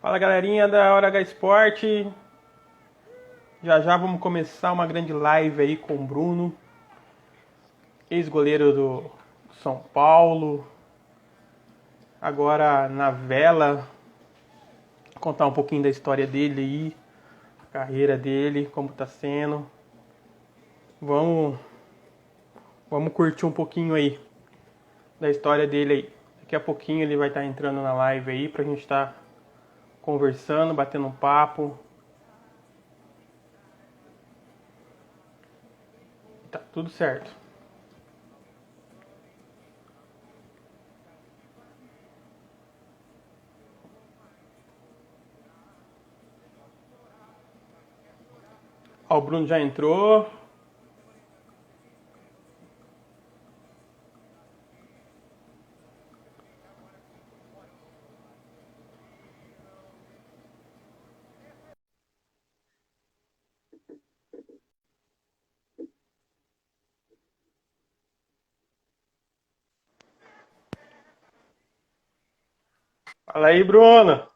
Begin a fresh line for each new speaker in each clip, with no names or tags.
Fala galerinha da Hora H Sport, já já vamos começar uma grande live aí com o Bruno, ex-goleiro do São Paulo, agora na vela, contar um pouquinho da história dele aí, a carreira dele, como tá sendo. Vamos curtir um pouquinho aí da história dele aí. Daqui a pouquinho ele vai estar entrando na live aí pra gente estar conversando, batendo um papo. Tá tudo certo. Ó, o Bruno já entrou. Fala aí, Bruno.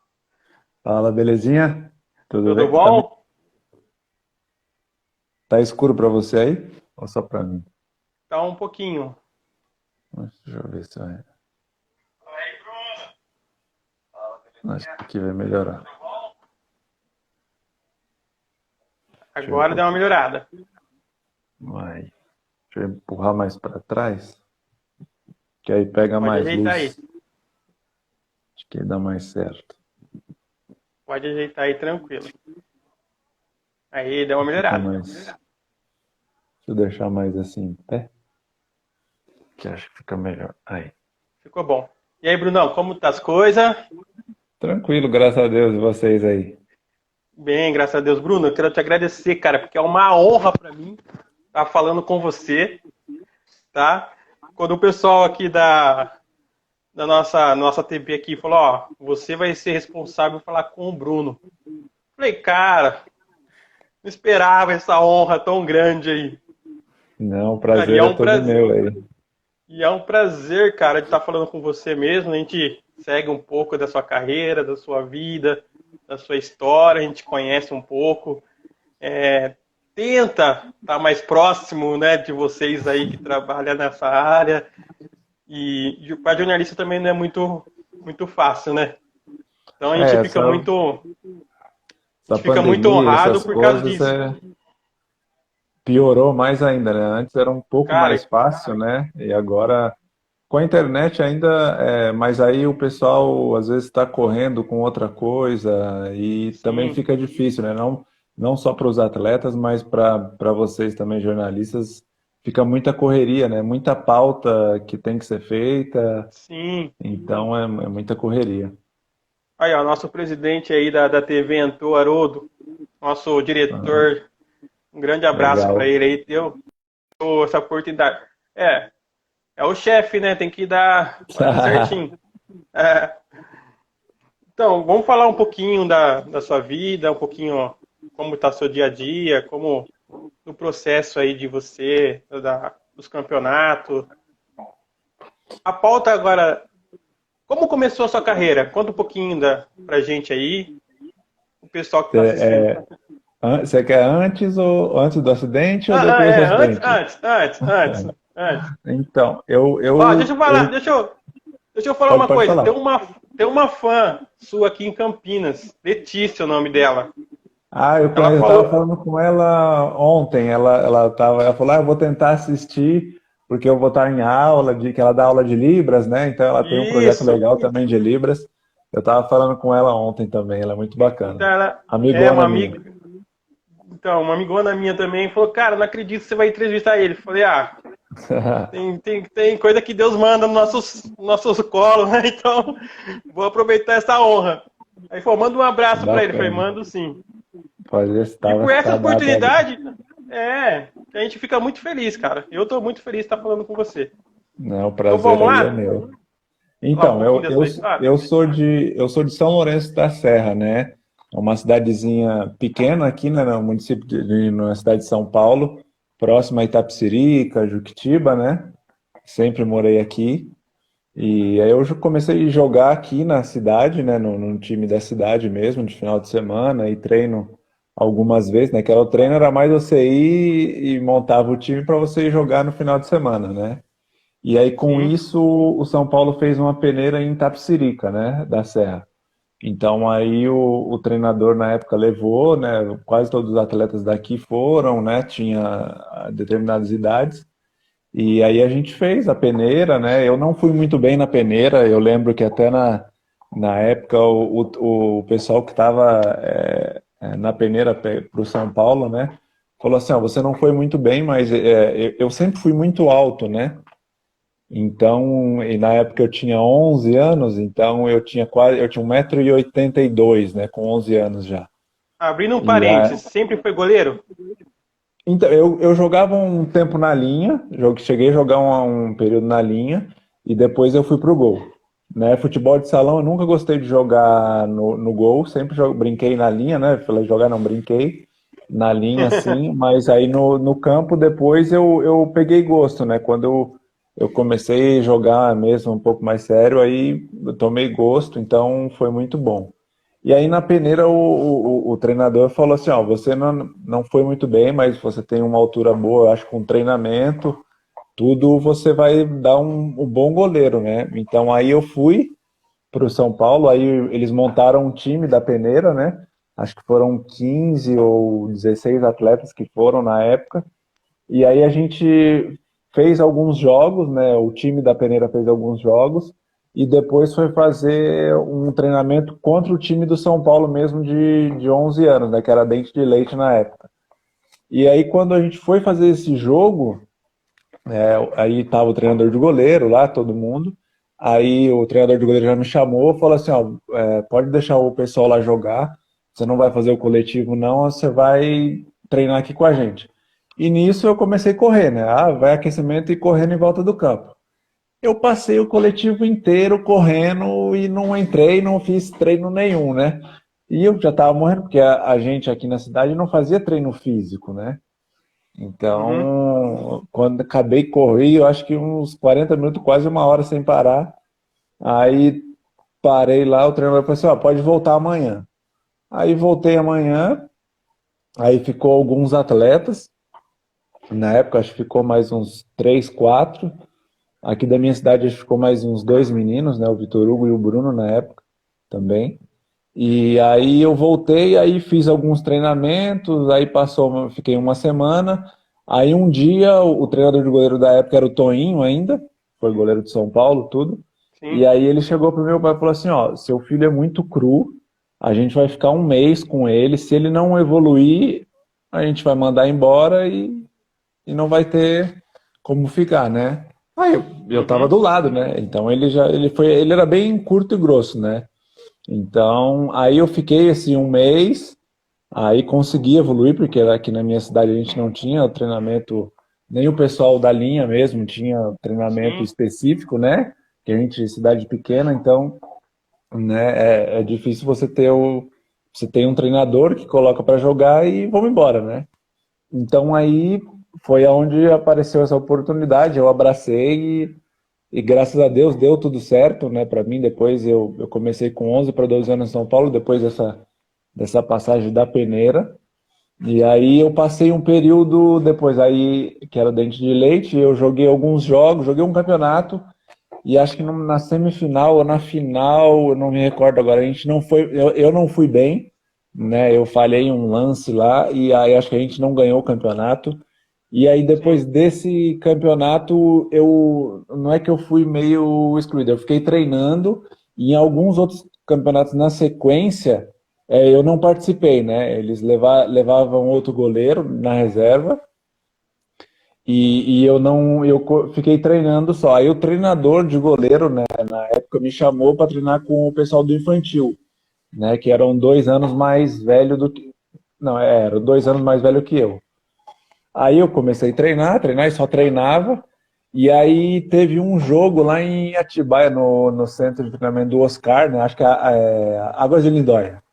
Fala, belezinha? Tudo
Tudo
bem?
bom?
Tá escuro pra você aí? Ou só pra mim?
Tá um pouquinho.
Deixa eu ver se vai.
Fala aí, Bruno.
Acho que aqui vai melhorar. Deixa eu ver um
Agora deu uma
pouquinho.
melhorada.
Vai. Deixa eu empurrar mais pra trás, que aí pega
Pode
mais
ajeitar aí.
luz. Acho que aí dá mais certo.
Pode ajeitar aí tranquilo. Aí deu uma
Fica
melhorada.
mais. Deixa eu deixar mais assim em pé, que acho que fica melhor. Aí.
Ficou bom. E aí, Brunão, como tá as coisas?
Tranquilo, graças a Deus, e vocês aí?
Bem, graças a Deus. Bruno, eu quero te agradecer, cara, porque é uma honra pra mim estar falando com você, tá? Quando o pessoal aqui da nossa TV aqui falou, ó, você vai ser responsável por falar com o Bruno. Falei, cara, não esperava essa honra tão grande aí.
Não, o
Cara, e
prazer
é
é
um
todo
prazer,
meu aí.
cara, de estar falando com você mesmo. A gente segue um pouco da sua carreira, da sua vida, da sua história, a gente conhece um pouco. Tenta estar mais próximo, né, de vocês aí que trabalham nessa área. E para jornalista também não é muito fácil, né? Então
É, essa,
a
essa
gente fica muito
pandemia,
honrado
essas
por causa
coisas,
disso.
piorou mais ainda, né? Antes era um pouco mais
Cara,
fácil, né? E agora com a internet ainda, mas aí o pessoal às vezes está correndo com outra coisa e também
sim,
fica difícil, né? Não só para os atletas, mas para vocês também, jornalistas, fica muita correria, né? Muita pauta que tem que ser feita,
sim.
então é muita correria.
Aí, ó, nosso presidente aí da TV, Antô Haroldo, nosso
Ah,
diretor, um grande abraço para
legal.
ele aí, deu essa oportunidade. É, é o chefe, né? Tem que dar, fazer certinho. É, então, vamos falar um pouquinho da sua vida, um pouquinho ó, como está seu dia a dia, como no processo aí de você, dos campeonatos. A pauta agora, como começou a sua carreira? Conta um pouquinho pra gente aí, o pessoal que está assistindo.
Você quer antes ou antes do acidente ou depois do
Antes,
acidente?
antes.
Então,
Ó, deixa eu falar, deixa eu falar uma
pode
coisa.
falar.
Tem uma fã sua aqui em Campinas, Letícia, é o nome dela.
Ah, eu
Ela
conheço, eu estava
falou,
falando com ela ontem. Ela falou, eu vou tentar assistir porque eu vou estar em aula que ela dá aula de Libras, né? Então ela tem um projeto
isso.
legal também de Libras. Eu estava falando com ela ontem também, ela é muito
Então
bacana.
ela é uma
Amigona minha.
amiga, então, uma amigona minha também falou, cara, não acredito que você vai entrevistar ele. Falei, tem coisa que Deus manda nos nossos colos, né? Então, vou aproveitar essa honra. Aí falou, manda um abraço pra ele. Falei,
Bacana.
mando sim.
Pode ver se
E por essa
tá dado ali.
oportunidade, a gente fica muito feliz, cara. Eu tô muito feliz de estar falando com você.
Não, o
Então
prazer
vamos
aí é
lá?
meu.
Falar um
Então,
pouquinho da sua história?
eu sou de São Lourenço da Serra, né? É uma cidadezinha pequena aqui, né, no município na cidade de São Paulo, próxima a Itapecerica, Juquitiba, né? Sempre morei aqui. E aí eu comecei a jogar aqui na cidade, né, no time da cidade mesmo, de final de semana, e treino algumas vezes, né, que era o treino era mais você ir e montava o time para você ir jogar no final de semana, né? E aí com
Sim.
isso o São Paulo fez uma peneira em Tapsirica, né, da Serra. Então aí o treinador na época levou, né, quase todos os atletas daqui foram, né, tinha determinadas idades. E aí a gente fez a peneira, né? Eu não fui muito bem na peneira. Eu lembro que até na época o pessoal que estava na peneira para o São Paulo, né? Falou assim, ó, você não foi muito bem, mas eu sempre fui muito alto, né? Então, e na época eu tinha 11 anos, então eu tinha 1,82 m, né? Com 11 anos já.
Abrindo um
E
parênteses, sempre foi goleiro?
Então, eu jogava um tempo na linha, cheguei a jogar um período na linha e depois eu fui pro gol. Né? Futebol de salão eu nunca gostei de jogar no gol, sempre brinquei na linha, né? Falei jogar não, brinquei na linha assim, mas aí no campo depois eu peguei gosto, né? Quando eu comecei a jogar mesmo um pouco mais sério, aí eu tomei gosto, então foi muito bom. E aí na peneira o treinador falou assim, ó, você não foi muito bem, mas você tem uma altura boa, eu acho que com treinamento, tudo você vai dar um bom goleiro, né? Então aí eu fui para o São Paulo, aí eles montaram um time da peneira, né? Acho que foram 15 ou 16 atletas que foram na época. E aí a gente fez alguns jogos, né? O time da peneira fez alguns jogos e depois foi fazer um treinamento contra o time do São Paulo mesmo de 11 anos, né? Que era Dente de Leite na época. E aí quando a gente foi fazer esse jogo, aí tava o treinador de goleiro lá, todo mundo. Aí o treinador de goleiro já me chamou, falou assim, ó, pode deixar o pessoal lá jogar, você não vai fazer o coletivo não, você vai treinar aqui com a gente. E nisso eu comecei a correr, né? Ah, vai aquecimento e correndo em volta do campo. Eu passei o coletivo inteiro correndo e não entrei, não fiz treino nenhum, né? E eu já tava morrendo, porque a gente aqui na cidade não fazia treino físico, né?
Uhum.
Então, quando acabei de correr, eu acho que uns 40 minutos, quase uma hora sem parar. Aí parei lá, o treinador falou assim, ó, pode voltar amanhã. Aí voltei amanhã, aí ficou alguns atletas, na época acho que ficou mais uns 3, 4. Aqui da minha cidade acho que ficou mais uns dois meninos, né, o Vitor Hugo e o Bruno na época também. E aí eu voltei, aí fiz alguns treinamentos, aí passou, fiquei uma semana. Aí um dia o treinador de goleiro da época era o Toinho ainda, foi goleiro de São Paulo, tudo. E
Sim.
aí ele chegou pro meu pai e falou assim, ó, seu filho é muito cru, a gente vai ficar um mês com ele, se ele não evoluir, a gente vai mandar embora e não vai ter como ficar, né? Aí eu tava
Uhum.
do lado, né? Então ele era bem curto e grosso, né? Então, aí eu fiquei assim um mês, aí consegui evoluir, porque aqui na minha cidade a gente não tinha treinamento, nem o pessoal da linha mesmo tinha treinamento
Sim.
específico, né? Que a gente é cidade pequena, então, né, é difícil você tem um treinador que coloca para jogar e vamos embora, né? Então aí foi aonde apareceu essa oportunidade, eu abracei e graças a Deus deu tudo certo, né, para mim. Depois eu comecei com 11 para 12 anos em São Paulo, depois dessa passagem da peneira. E aí eu passei um período depois aí, que era Dente de Leite, eu joguei alguns jogos, joguei um campeonato, e acho que na semifinal ou na final, eu não me recordo agora, a gente não foi, eu não fui bem, né? Eu falhei um lance lá, e aí acho que a gente não ganhou o campeonato. E aí,
Sim.
depois desse campeonato, eu não é que eu fui meio excluído, eu fiquei treinando e em alguns outros campeonatos na sequência, eu não participei, né? Eles levavam outro goleiro na reserva e eu não, fiquei treinando só. Aí o treinador de goleiro, né, na época me chamou para treinar com o pessoal do infantil, né? Que eram 2 anos mais velho do que, não, era 2 anos mais velho que eu. Aí eu comecei a treinar e só treinava. E aí teve um jogo lá em Atibaia, no centro de treinamento do Oscar, né? Acho que Águas de Lindóia,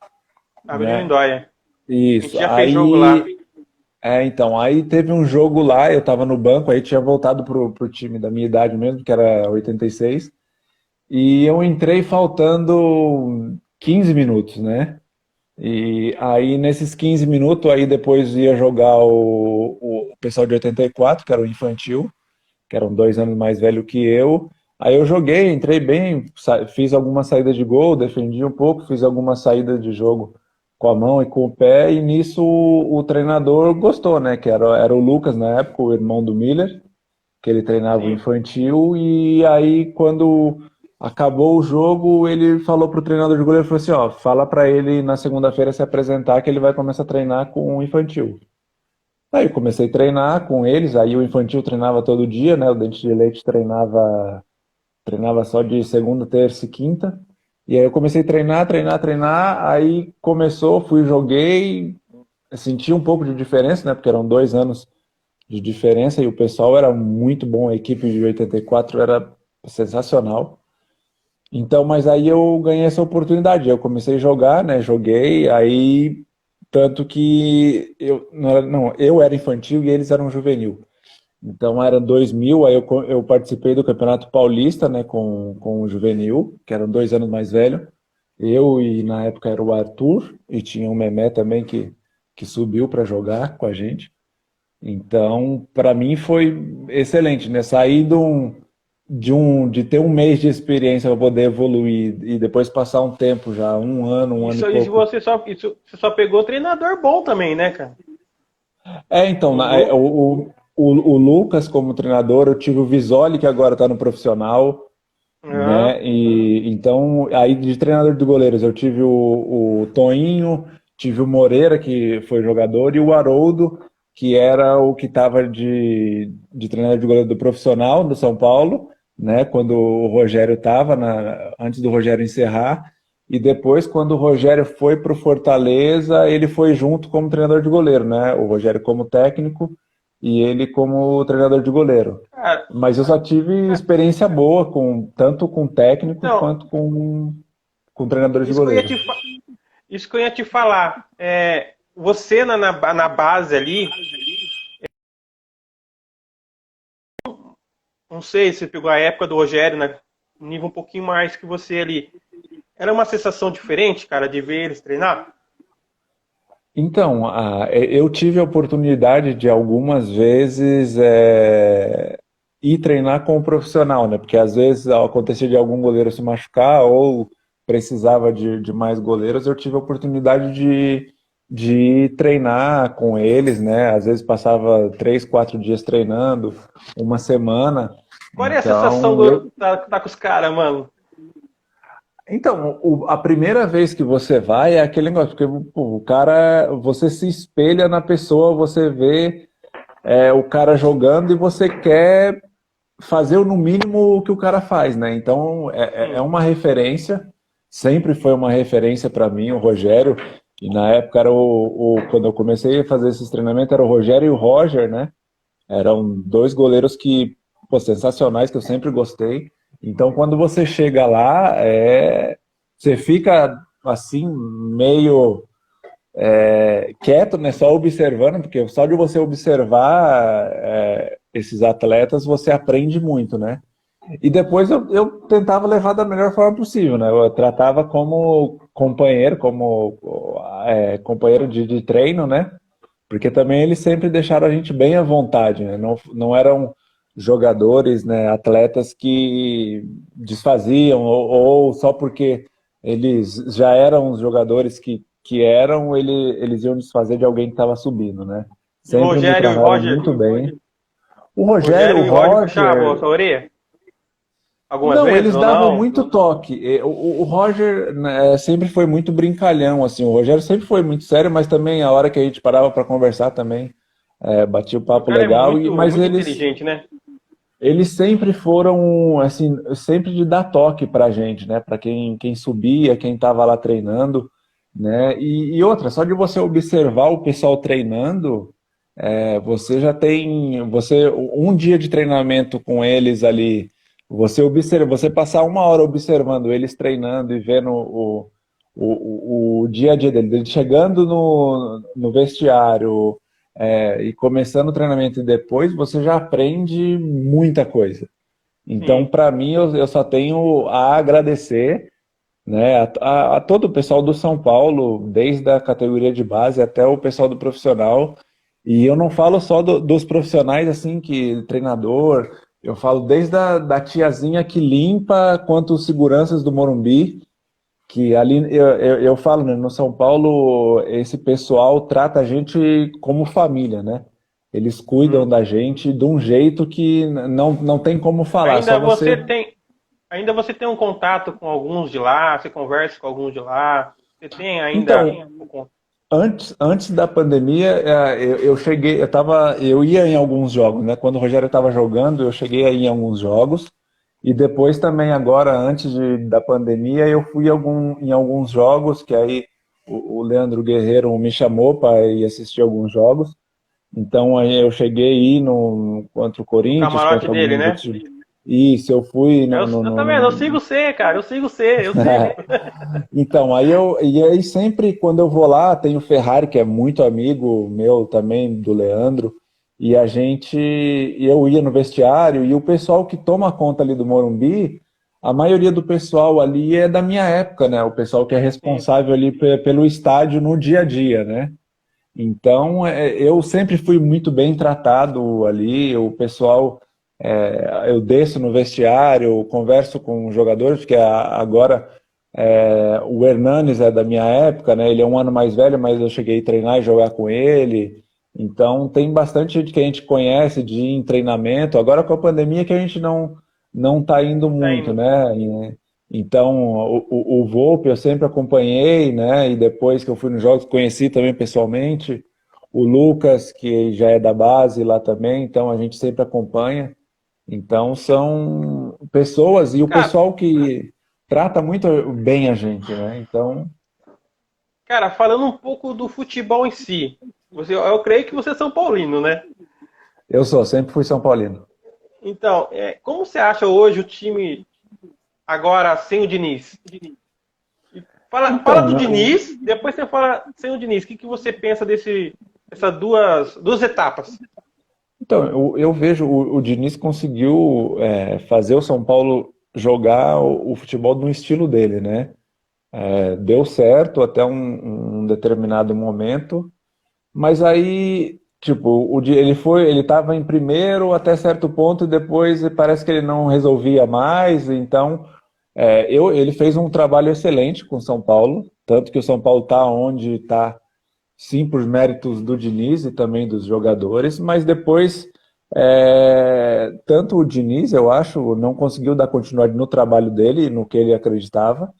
Água de
né?
Lindóia. A gente
Isso.
já fez jogo lá.
Então, aí teve um jogo lá, eu tava no banco, aí tinha voltado pro time da minha idade mesmo, que era 86. e eu entrei faltando 15 minutos, né? E aí, nesses 15 minutos, aí depois ia jogar o pessoal de 84, que era o infantil, que eram 2 anos mais velho que eu. Aí eu joguei, entrei bem, fiz algumas saídas de gol, defendi um pouco, fiz algumas saídas de jogo com a mão e com o pé, e nisso o treinador gostou, né? Que era o Lucas na época, o irmão do Miller, que ele treinava o
Sim.
infantil, e aí quando acabou o jogo, ele falou pro treinador de goleiro, falou assim, ó, fala para ele na segunda-feira se apresentar que ele vai começar a treinar com o infantil. Aí eu comecei a treinar com eles, aí o infantil treinava todo dia, né? O Dente de Leite treinava só de segunda, terça e quinta. E aí eu comecei a treinar, aí começou, fui, joguei, senti um pouco de diferença, né? Porque eram 2 anos de diferença e o pessoal era muito bom, a equipe de 84 era sensacional. Então, mas aí eu ganhei essa oportunidade, eu comecei a jogar, né? Joguei, aí tanto que eu era infantil e eles eram juvenil. Então era 2000, aí eu participei do Campeonato Paulista, né, com o juvenil, que eram 2 anos mais velho. Eu e na época era o Arthur e tinha o Memé também que subiu para jogar com a gente. Então, para mim foi excelente, né? Sair de ter um mês de experiência para poder evoluir e depois passar um tempo já, um ano e
Isso
pouco.
você só pegou treinador bom também, né, cara?
Então,
O Lu...
o Lucas como treinador, eu tive o Visoli, que agora está no profissional,
Aham.
né? E então, aí de treinador de goleiros, eu tive o Toinho, tive o Moreira, que foi jogador, e o Haroldo, que era o que estava de treinador de goleiro do profissional do São Paulo, né? Quando o Rogério estava, antes do Rogério encerrar. E depois, quando o Rogério foi para o Fortaleza, ele foi junto como treinador de goleiro, né? O Rogério como técnico e ele como treinador de goleiro.
Cara,
Mas eu só tive experiência boa tanto com técnicos
então,
quanto com treinadores de
isso que eu ia
goleiro.
isso que eu ia te falar. Você na base ali, não sei se pegou a época do Rogério, né? Um nível um pouquinho mais que você ali. Era uma sensação diferente, cara, de ver eles treinar?
Então, eu tive a oportunidade de algumas vezes ir treinar com o profissional, né? Porque às vezes acontecia de algum goleiro se machucar ou precisava de mais goleiros, eu tive a oportunidade de treinar com eles, né? Às vezes passava 3, 4 dias treinando, uma semana.
Qual é a sensação
Então, eu,
tá com os caras, mano?
Então, a primeira vez que você vai é aquele negócio, porque pô, o cara, você se espelha na pessoa, você vê o cara jogando e você quer fazer no mínimo o que o cara faz, né? Então, é
Sim.
uma referência, sempre foi uma referência para mim, o Rogério, e na época era quando eu comecei a fazer esses treinamentos, era o Rogério e o Roger, né? Eram dois goleiros que, pô, sensacionais, que eu sempre gostei. Então, quando você chega lá, você fica assim, meio quieto, né? Só observando, porque só de você observar esses atletas, você aprende muito, né? E depois eu tentava levar da melhor forma possível, né? Eu tratava como companheiro, como companheiro de treino, né? Porque também eles sempre deixaram a gente bem à vontade, né? Não eram jogadores, né, atletas que desfaziam, ou só porque eles já eram os jogadores que eram, eles iam desfazer de alguém que estava subindo, né?
E o
Sempre me
Rogério e o
trataram
Roger?
muito bem. O
O
Rogério,
Rogério
o
e o Roger puxavam a
Roger,
sua orelha? Algumas
não,
vezes
eles
ou
davam
não?
muito toque. O Roger, né, sempre foi muito brincalhão, assim. O Rogério sempre foi muito sério, mas também a hora que a gente parava para conversar também, batia o
O
papo
cara é
legal. Mas
muito
eles,
inteligente, né?
eles sempre foram, assim, sempre de dar toque pra gente, né? Para quem subia, quem estava lá treinando, né? E outra, só de você observar o pessoal treinando, você já tem, um dia de treinamento com eles ali, você passar uma hora observando eles treinando e vendo o dia a dia deles chegando no vestiário, e começando o treinamento e depois, você já aprende muita coisa. Então,
sim.
para mim, eu só tenho a agradecer, né, a todo o pessoal do São Paulo, desde a categoria de base até o pessoal do profissional. E eu não falo só dos profissionais, assim, que treinador, eu falo desde da tiazinha que limpa, quanto os seguranças do Morumbi, que ali eu falo, né, no São Paulo, esse pessoal trata a gente como família, né? Eles cuidam
Uhum.
da gente de um jeito que não tem como falar, só
Ainda você
você.
tem, ainda você tem um contato com alguns de lá, você conversa com alguns de lá, você tem ainda
Então,
o contato.
antes da pandemia, eu cheguei, eu ia em alguns jogos, né? Quando o Rogério estava jogando, eu cheguei a ir em alguns jogos. E depois também, agora, da pandemia, eu fui em alguns jogos, que aí o Leandro Guerreiro me chamou para ir assistir alguns jogos. Então aí eu cheguei aí contra o
No
Corinthians,
camarote
contra
dele,
alguns
né?
outros times. Isso, eu fui
Eu também, eu sigo você, cara, eu sigo você, eu sigo.
Então, e aí sempre quando eu vou lá, tem o Ferrari, que é muito amigo meu também, do Leandro, eu ia no vestiário, e o pessoal que toma conta ali do Morumbi, a maioria do pessoal ali é da minha época, né? O pessoal que é
Sim,
responsável ali pelo estádio no dia a dia, né? Então, eu sempre fui muito bem tratado ali, o pessoal, eu desço no vestiário, converso com os jogadores, porque agora o Hernanes é da minha época, né? Ele é um ano mais velho, mas eu cheguei a treinar e jogar com ele. Então, tem bastante gente que a gente conhece de ir em treinamento. Agora, com a pandemia, que a gente não está indo
não tá
muito,
indo.
né? Então, o Volpe eu sempre acompanhei, né? E depois que eu fui nos jogos, conheci também pessoalmente. O Lucas, que já é da base lá também, então a gente sempre acompanha. Então, são pessoas e o
Cara,
pessoal que trata muito bem a gente, né? Então,
cara, falando um pouco do futebol em si, eu creio que você é São Paulino, né?
sempre fui São Paulino.
Então, como você acha hoje o time agora sem o Diniz? Fala
Então,
do
né,
Diniz, depois você fala sem o Diniz. O que você pensa dessas duas etapas?
então eu vejo o Diniz conseguiu fazer o São Paulo jogar o futebol no estilo dele, né? Deu certo até um determinado momento, mas aí, tipo, ele estava em primeiro até certo ponto e depois parece que ele não resolvia mais, então ele fez um trabalho excelente com o São Paulo, tanto que o São Paulo está onde está, sim, por méritos do Diniz e também dos jogadores, mas depois tanto o Diniz, eu acho, não conseguiu dar continuidade no trabalho dele, no que ele acreditava,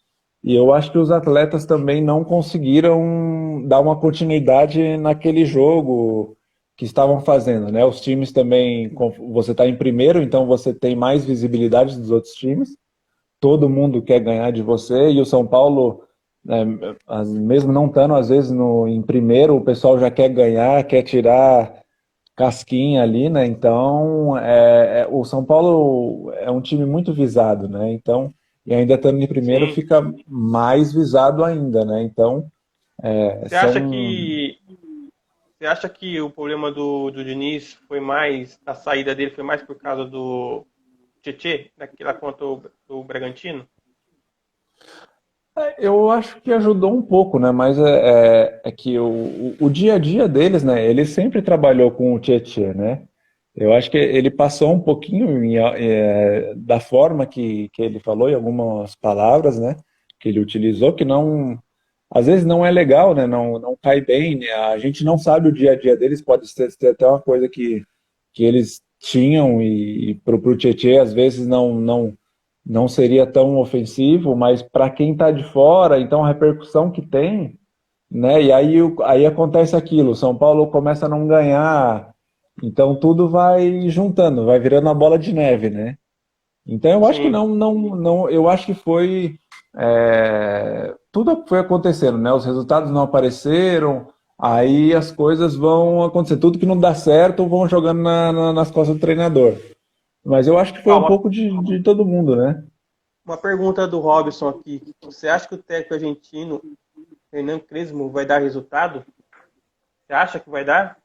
e eu acho que os atletas também não conseguiram dar uma continuidade naquele jogo que estavam fazendo, né? Os times também, você está em primeiro, então você tem mais visibilidade dos outros times. Todo mundo quer ganhar de você e o São Paulo, né, mesmo não estando às vezes em primeiro, o pessoal já quer ganhar, quer tirar casquinha ali, né? Então, o São Paulo é um time muito visado, né? Então, e ainda estando em primeiro,
Sim.
fica mais visado ainda, né? Então,
Você acha
são.
que você acha que o problema do Diniz foi mais a saída dele foi mais por causa do Tietê, daquela contra o Bragantino?
Eu acho que ajudou um pouco, né? Mas é que o dia a dia deles, né? Ele sempre trabalhou com o Tietê, né? Eu acho que ele passou um pouquinho da forma que ele falou, em algumas palavras, né? Que ele utilizou, que não, às vezes não é legal, né? Não cai bem, né? A gente não sabe o dia a dia deles, pode ser até uma coisa que eles tinham e pro Tietê às vezes não seria tão ofensivo, mas para quem está de fora, então a repercussão que tem, né? E aí acontece aquilo, o São Paulo começa a não ganhar, então tudo vai juntando, vai virando uma bola de neve, né? Então eu acho que
Sim.
não, eu acho que foi tudo foi acontecendo, né? Os resultados não apareceram, aí as coisas vão acontecer, tudo que não dá certo vão jogando nas costas do treinador. Mas eu acho que foi
Ó,
um pouco de todo mundo, né?
uma pergunta do Robson aqui. Você acha que o técnico argentino, Hernan Crespo, vai dar resultado? Você acha que vai dar?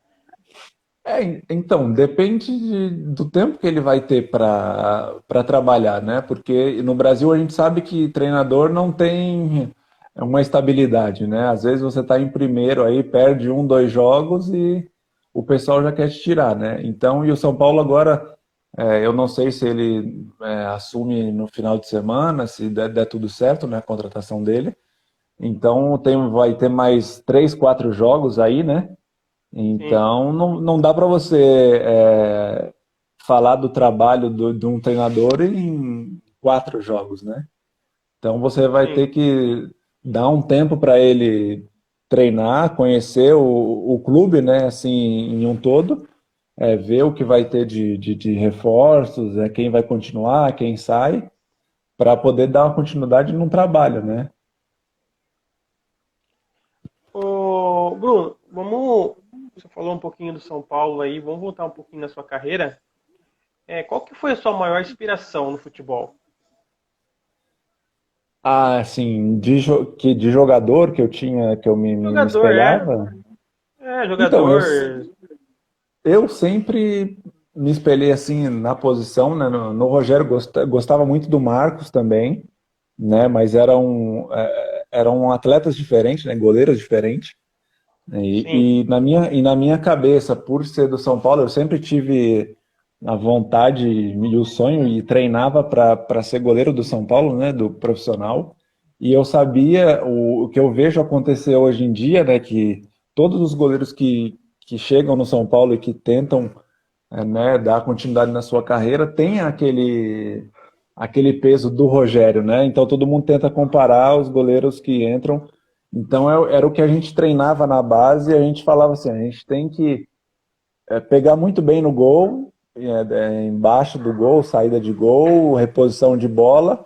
Então, depende do tempo que ele vai ter para trabalhar, né? Porque no Brasil a gente sabe que treinador não tem uma estabilidade, né? Às vezes você está em primeiro aí, perde um, dois jogos e o pessoal já quer te tirar, né? Então, e o São Paulo agora, eu não sei se ele assume no final de semana, se der tudo certo, né? A contratação dele. Então, vai ter mais três, quatro jogos aí, né?
Sim,
Então, não dá para você falar do trabalho de um treinador em quatro jogos, né? Então, você vai ter
sim.
que dar um tempo para ele treinar, conhecer o clube, né? Assim, em um todo, ver o que vai ter de reforços, quem vai continuar, quem sai, para poder dar uma continuidade no trabalho, né?
Ô, Bruno, vamos. Você falou um pouquinho do São Paulo aí, vamos voltar um pouquinho na sua carreira. Qual que foi a sua maior inspiração no futebol?
Ah, assim, de jogador que eu tinha, que eu me
Jogador, é?
espelhava. Então,
Jogador.
eu sempre me espelhei assim na posição, né? No Rogério gostava muito do Marcos também, né? Mas eram atletas diferentes, né? Goleiros diferentes.
Sim,
E na minha cabeça, por ser do São Paulo, eu sempre tive a vontade e o sonho e treinava para ser goleiro do São Paulo, né? Do profissional. E eu sabia o que eu vejo acontecer hoje em dia, né? Que todos os goleiros que chegam no São Paulo e que tentam né, dar continuidade na sua carreira, tem aquele peso do Rogério, né? Então todo mundo tenta comparar os goleiros que entram. Então era o que a gente treinava na base e a gente falava assim, a gente tem que pegar muito bem no gol, embaixo do gol, saída de gol, reposição de bola.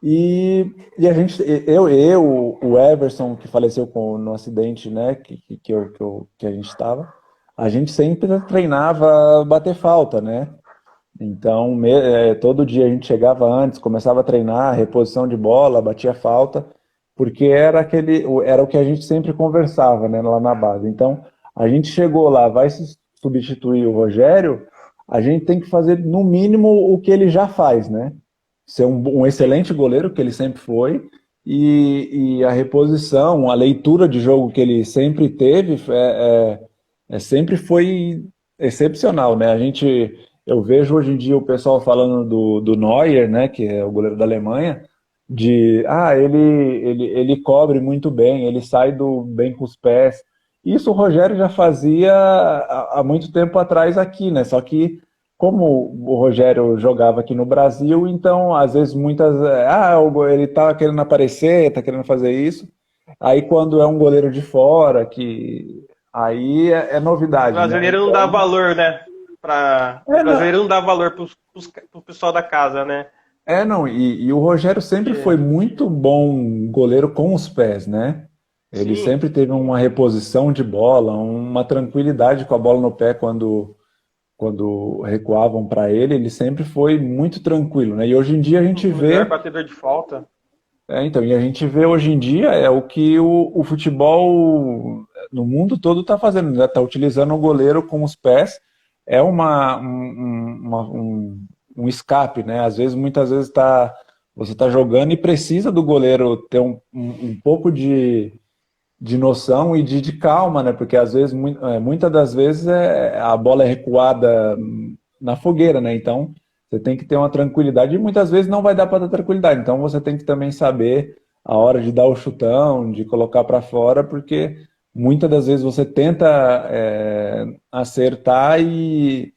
E a gente, o Everson, que faleceu no acidente, né, que a gente estava, a gente sempre treinava bater falta, né? Então, todo dia a gente chegava antes, começava a treinar, reposição de bola, batia falta, porque era o que a gente sempre conversava, né, lá na base. Então, a gente chegou lá, vai se substituir o Rogério, a gente tem que fazer no mínimo o que ele já faz, né? Ser um
sim.
excelente goleiro, que ele sempre foi, e a reposição, a leitura de jogo que ele sempre teve, sempre foi excepcional, né? Eu vejo hoje em dia o pessoal falando do Neuer, né, que é o goleiro da Alemanha, ele cobre muito bem, ele sai bem com os pés. Isso o Rogério já fazia há muito tempo atrás aqui, né? Só que como o Rogério jogava aqui no Brasil, então às vezes ele tá querendo aparecer, tá querendo fazer isso. Aí quando é um goleiro de fora, que aí é
O
novidade, né?
brasileiro não dá valor, né? O
Não,
brasileiro não dá valor pro pessoal da casa, né?
não, e o Rogério sempre foi
Porque,
muito bom goleiro com os pés, né? Ele
sim,
sempre teve uma reposição de bola, uma tranquilidade com a bola no pé quando recuavam para ele sempre foi muito tranquilo, né? E hoje em dia a gente
o melhor
vê,
batedor de falta.
então, e a gente vê hoje em dia o que o futebol no mundo todo está fazendo, né? Está utilizando o goleiro com os pés, é um escape, né? Muitas vezes você está jogando e precisa do goleiro ter um pouco de noção e de calma, né? Porque às vezes, muitas das vezes a bola é recuada na fogueira, né? Então você tem que ter uma tranquilidade e muitas vezes não vai dar para ter tranquilidade. Então você tem que também saber a hora de dar o chutão, de colocar para fora, porque muitas das vezes você tenta acertar e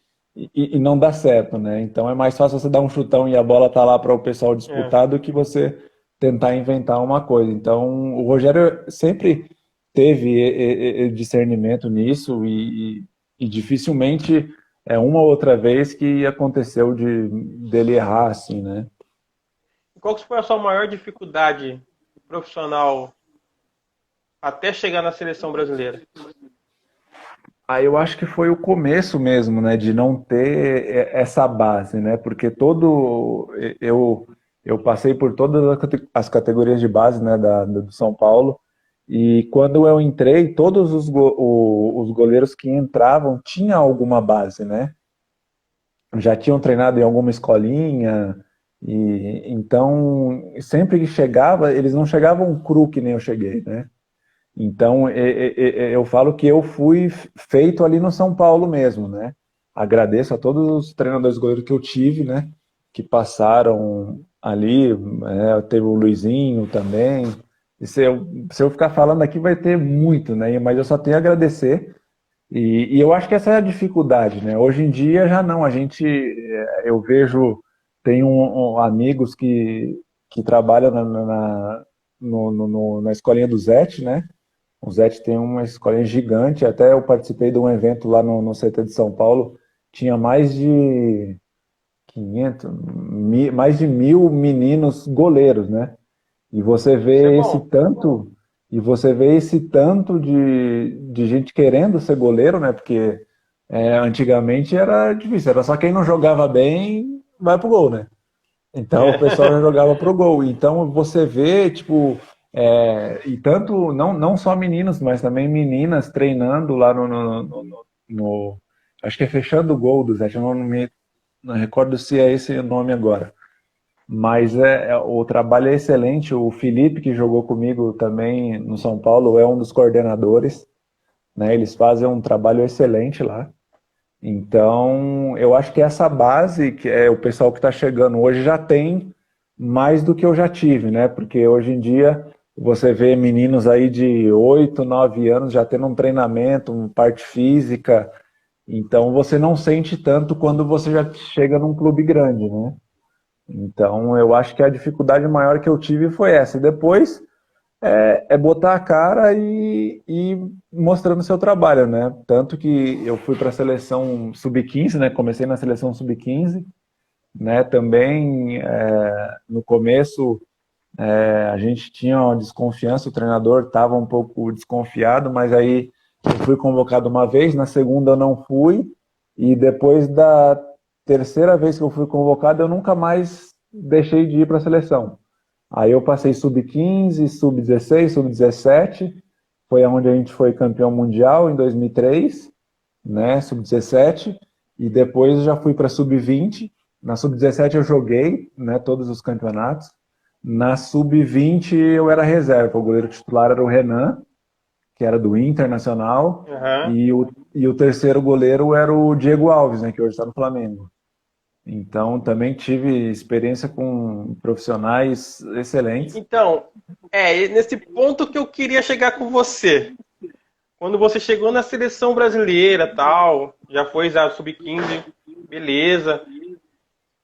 não dá certo, né? Então é mais fácil você dar um chutão e a bola tá lá para o pessoal
É.
disputar do que você tentar inventar uma coisa. Então o Rogério sempre teve discernimento nisso e dificilmente uma ou outra vez que aconteceu dele errar assim, né?
Qual que foi a sua maior dificuldade profissional até chegar na seleção brasileira?
Aí eu acho que foi o começo mesmo, né, de não ter essa base, né? Porque eu passei por todas as categorias de base, né, do São Paulo E quando eu entrei, todos os goleiros que entravam tinham alguma base, né? Já tinham treinado em alguma escolinha, e então sempre que chegava, eles não chegavam cru que nem eu cheguei, né? Então eu falo que eu fui feito ali no São Paulo mesmo, né? Agradeço a todos os treinadores goleiros que eu tive, né? Que passaram ali, teve o Luizinho também. E se eu ficar falando aqui vai ter muito, né? Mas eu só tenho a agradecer. E eu acho que essa é a dificuldade, né? Hoje em dia já não, eu vejo, tenho amigos que trabalham na escolinha do Zete, né? O Zete tem uma escolinha gigante, até eu participei de um evento lá no CT de São Paulo, tinha mais de 500, mais de 1.000 meninos goleiros, né? E você
Isso é
vê esse
bom.
tanto, e você vê esse tanto de gente querendo ser goleiro, né? Porque antigamente era difícil, era só quem não jogava bem vai pro gol, né? Então o pessoal já jogava pro gol. Então você vê, tipo, e tanto, não só meninos, mas também meninas treinando lá acho que é Fechando o Gol do Zé, eu não recordo se é esse o nome agora. Mas o trabalho é excelente. O Felipe, que jogou comigo também no São Paulo, é um dos coordenadores, né? Eles fazem um trabalho excelente lá. Então, eu acho que essa base, que é o pessoal que está chegando hoje, já tem mais do que eu já tive, né? Porque hoje em dia você vê meninos aí de 8, 9 anos já tendo um treinamento, uma parte física. Então, você não sente tanto quando você já chega num clube grande, né? Então, eu acho que a dificuldade maior que eu tive foi essa. E depois botar a cara e mostrando seu trabalho, né? Tanto que eu fui para a seleção sub-15, né? Comecei na seleção sub-15, né? Também no começo a gente tinha uma desconfiança, o treinador estava um pouco desconfiado, mas aí eu fui convocado uma vez, na segunda eu não fui, e depois da terceira vez que eu fui convocado, eu nunca mais deixei de ir para a seleção. Aí eu passei sub-15, sub-16, sub-17, foi onde a gente foi campeão mundial em 2003, né, sub-17, e depois já fui para sub-20. Na sub-17 eu joguei, né, todos os campeonatos. Na sub-20 eu era reserva, o goleiro titular era o Renan, que era do Internacional,
Aham.
e o terceiro goleiro era o Diego Alves, né, que hoje está no Flamengo. Então também tive experiência com profissionais excelentes.
Então, nesse ponto que eu queria chegar com você. Quando você chegou na seleção brasileira, tal, já foi já sub-15, beleza.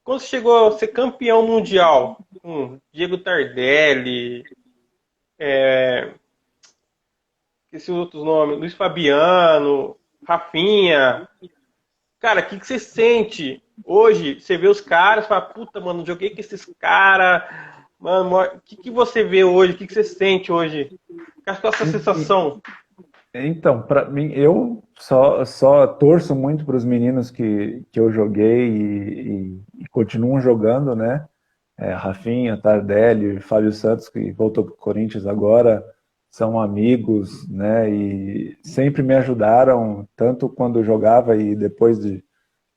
Quando você chegou a ser campeão mundial, Diego Tardelli, esses outros nomes, Luiz Fabiano, Rafinha. Cara, o que você sente hoje? Você vê os caras e fala, puta, mano, joguei com esses caras. Mano, o que você vê hoje? O que você sente hoje? Qual é essa sensação?
Então, para mim, eu só torço muito para os meninos que eu joguei e continuam jogando, né? Rafinha, Tardelli, Fábio Santos, que voltou para o Corinthians agora, são amigos, né? E sempre me ajudaram, tanto quando eu jogava e depois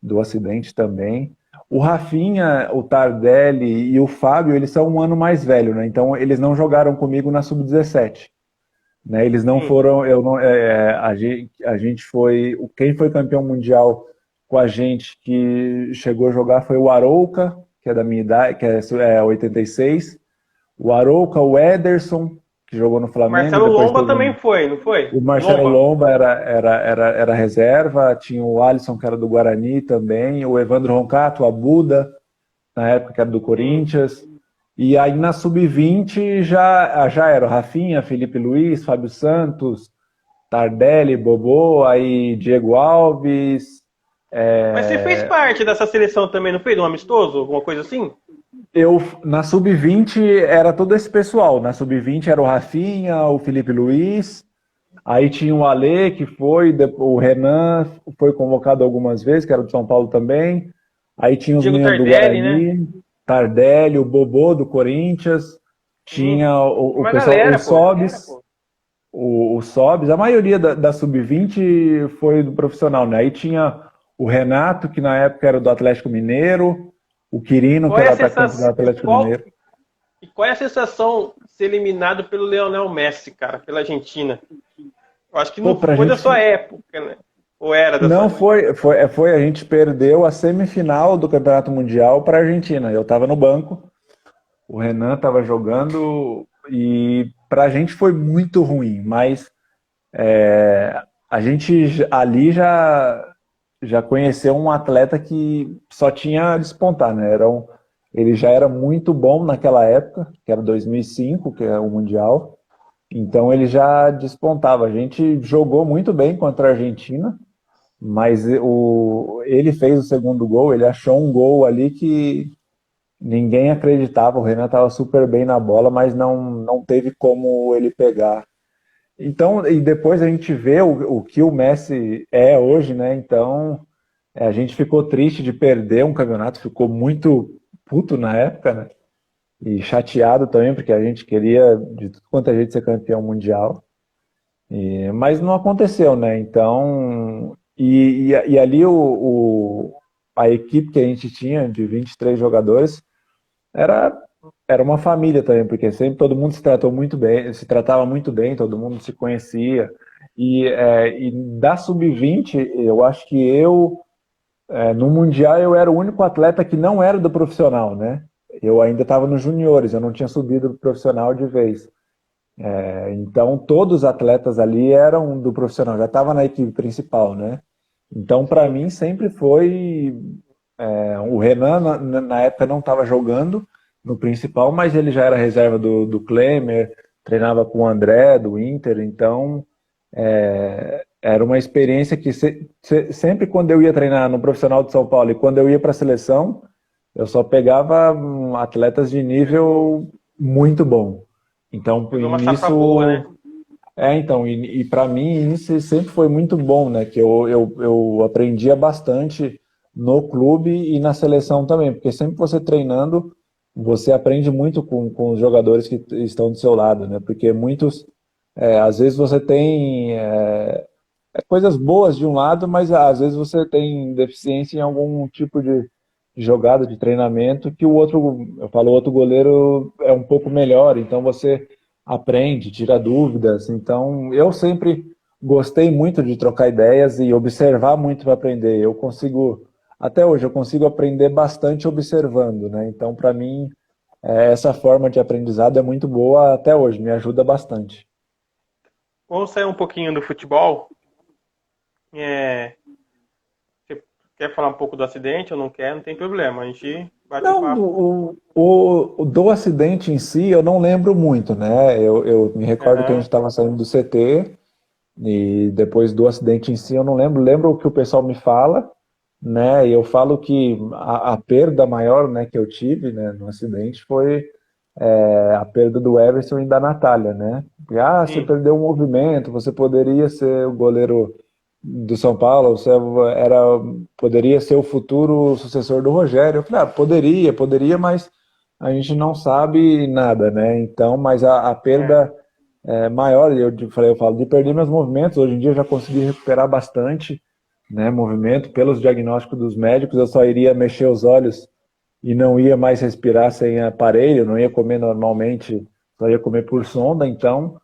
do acidente também. O Rafinha, o Tardelli e o Fábio, eles são um ano mais velho, né? Então, eles não jogaram comigo na Sub-17. Né? Eles não
Sim.
foram, eu não, a gente foi, quem foi campeão mundial com a gente que chegou a jogar foi o Arouca, que é da minha idade, que é 86, o Arouca, o Ederson, que jogou no
O
Flamengo,
Marcelo
depois
Lomba
teve
também foi, não foi?
o Marcelo
Lomba.
Lomba era reserva, tinha o Alisson, que era do Guarani também, o Evandro Roncato, o Abuda, na época que era do
Sim.
Corinthians. E aí na sub-20 já era o Rafinha, Felipe Luiz, Fábio Santos, Tardelli, Bobô, aí Diego Alves.
Mas você fez parte dessa seleção também, não fez? Um amistoso? Alguma coisa assim?
Na sub-20 era todo esse pessoal. Na sub-20 era o Rafinha, o Felipe Luiz, aí tinha o Alê, que foi, o Renan foi convocado algumas vezes, que era do São Paulo também. Aí tinha os
Diego
meninos do
Tardelli, né?
Guarani, Tardelli, o Bobô do Corinthians, tinha o
Uma
pessoal, o
galera, pô.
Sobis, o Sobs, a maioria da Sub-20 foi do profissional, né? Aí tinha o Renato, que na época era do Atlético Mineiro, o Quirino,
Qual
que
é
era
a
atacante do
sensação,
Atlético Mineiro.
qual é a sensação de ser eliminado pelo Lionel Messi, cara, pela Argentina? Eu acho que
Pô,
não
pra
foi da
gente.
sua época, né? Ou era da sua
Não
época?
foi, a gente perdeu a semifinal do Campeonato Mundial para a Argentina. Eu estava no banco, o Renan estava jogando e para a gente foi muito ruim, mas a gente ali já conheceu um atleta que só tinha a despontar, né? Ele já era muito bom naquela época, que era 2005, que é o Mundial. Então ele já despontava. A gente jogou muito bem contra a Argentina, mas ele fez o segundo gol, ele achou um gol ali que ninguém acreditava. O Renan estava super bem na bola, mas não teve como ele pegar. Então, e depois a gente vê o que o Messi é hoje, né? Então, a gente ficou triste de perder um campeonato, ficou muito puto na época, né? E chateado também, porque a gente queria de tudo quanto a gente ser campeão mundial. Mas não aconteceu, né? Então, e ali a equipe que a gente tinha, de 23 jogadores, era, era uma família também, porque sempre todo mundo se tratou muito bem, se tratava muito bem, todo mundo se conhecia. E da sub-20, eu acho que no Mundial, eu era o único atleta que não era do profissional, né? Eu ainda estava nos juniores, eu não tinha subido pro profissional de vez. Então, todos os atletas ali eram do profissional, já estava na equipe principal, né? Então, para
Sim.
mim, sempre foi. O Renan, na época, não estava jogando no principal, mas ele já era reserva do Klemer, treinava com o André, do Inter, então era uma experiência que sempre quando eu ia treinar no profissional de São Paulo e quando eu ia para a seleção, eu só pegava atletas de nível muito bom. Então,
Pegou uma safra boa,
nisso,
né?
então, e para mim isso sempre foi muito bom, né? Que eu aprendia bastante no clube e na seleção também, porque sempre você treinando, você aprende muito com os jogadores que estão do seu lado, né? Porque muitos, às vezes você tem coisas boas de um lado, mas às vezes você tem deficiência em algum tipo de jogada, de treinamento, que o outro, eu falo, o outro goleiro é um pouco melhor, então você aprende, tira dúvidas. Então, eu sempre gostei muito de trocar ideias e observar muito para aprender. Até hoje, eu consigo aprender bastante observando, né? Então, para mim, essa forma de aprendizado é muito boa até hoje, me ajuda bastante.
Vamos sair um pouquinho do futebol. É, você quer falar um pouco do acidente ou não quer? Não tem problema, a gente bate um
Não,
papo.
do acidente em si eu não lembro muito, né? Eu me recordo que a gente
Aham,
estava saindo do CT e depois do acidente em si eu não lembro. Lembro o que o pessoal me fala, né? E eu falo que a perda maior, né, que eu tive, né, no acidente foi a perda do Everson e da Natália, né? Porque, você
sim.
perdeu o movimento, você poderia ser o goleiro do São Paulo, você poderia ser o futuro sucessor do Rogério. Eu falei, poderia, mas a gente não sabe nada, né? Então, mas a
É,
perda maior, eu falo de perder meus movimentos, hoje em dia eu já consegui recuperar bastante, né, movimento, pelos diagnósticos dos médicos, eu só iria mexer os olhos e não ia mais respirar sem aparelho, não ia comer normalmente, só ia comer por sonda. Então,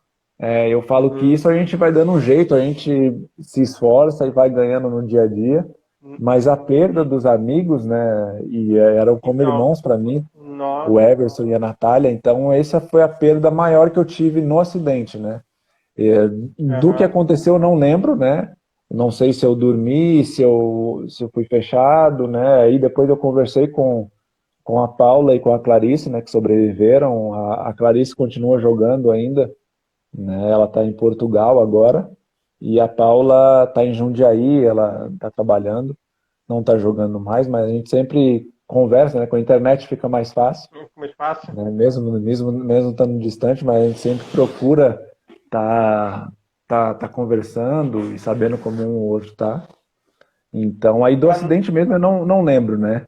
eu falo que
uhum.
isso a gente vai dando um jeito, a gente se esforça e vai ganhando no dia a dia. Mas a perda dos amigos, né, e eram como
Então,
irmãos para mim, o
nossa.
Everson e a Natália, então essa foi a perda maior que eu tive no acidente, né? Do que
Aham.
aconteceu eu não lembro, né? Não sei se eu dormi, se eu fui fechado, né? Aí depois eu conversei com a Paula e com a Clarice, né, que sobreviveram. A Clarice continua jogando ainda, né? Ela está em Portugal agora. E a Paula está em Jundiaí, ela está trabalhando, não está jogando mais, mas a gente sempre conversa, né? Com a internet fica mais fácil,
Mais fácil.
né? Mesmo estando distante, mas a gente sempre procura tá, tá conversando e sabendo como um ou outro tá. Então, aí do
Pra,
acidente mesmo eu não lembro, né?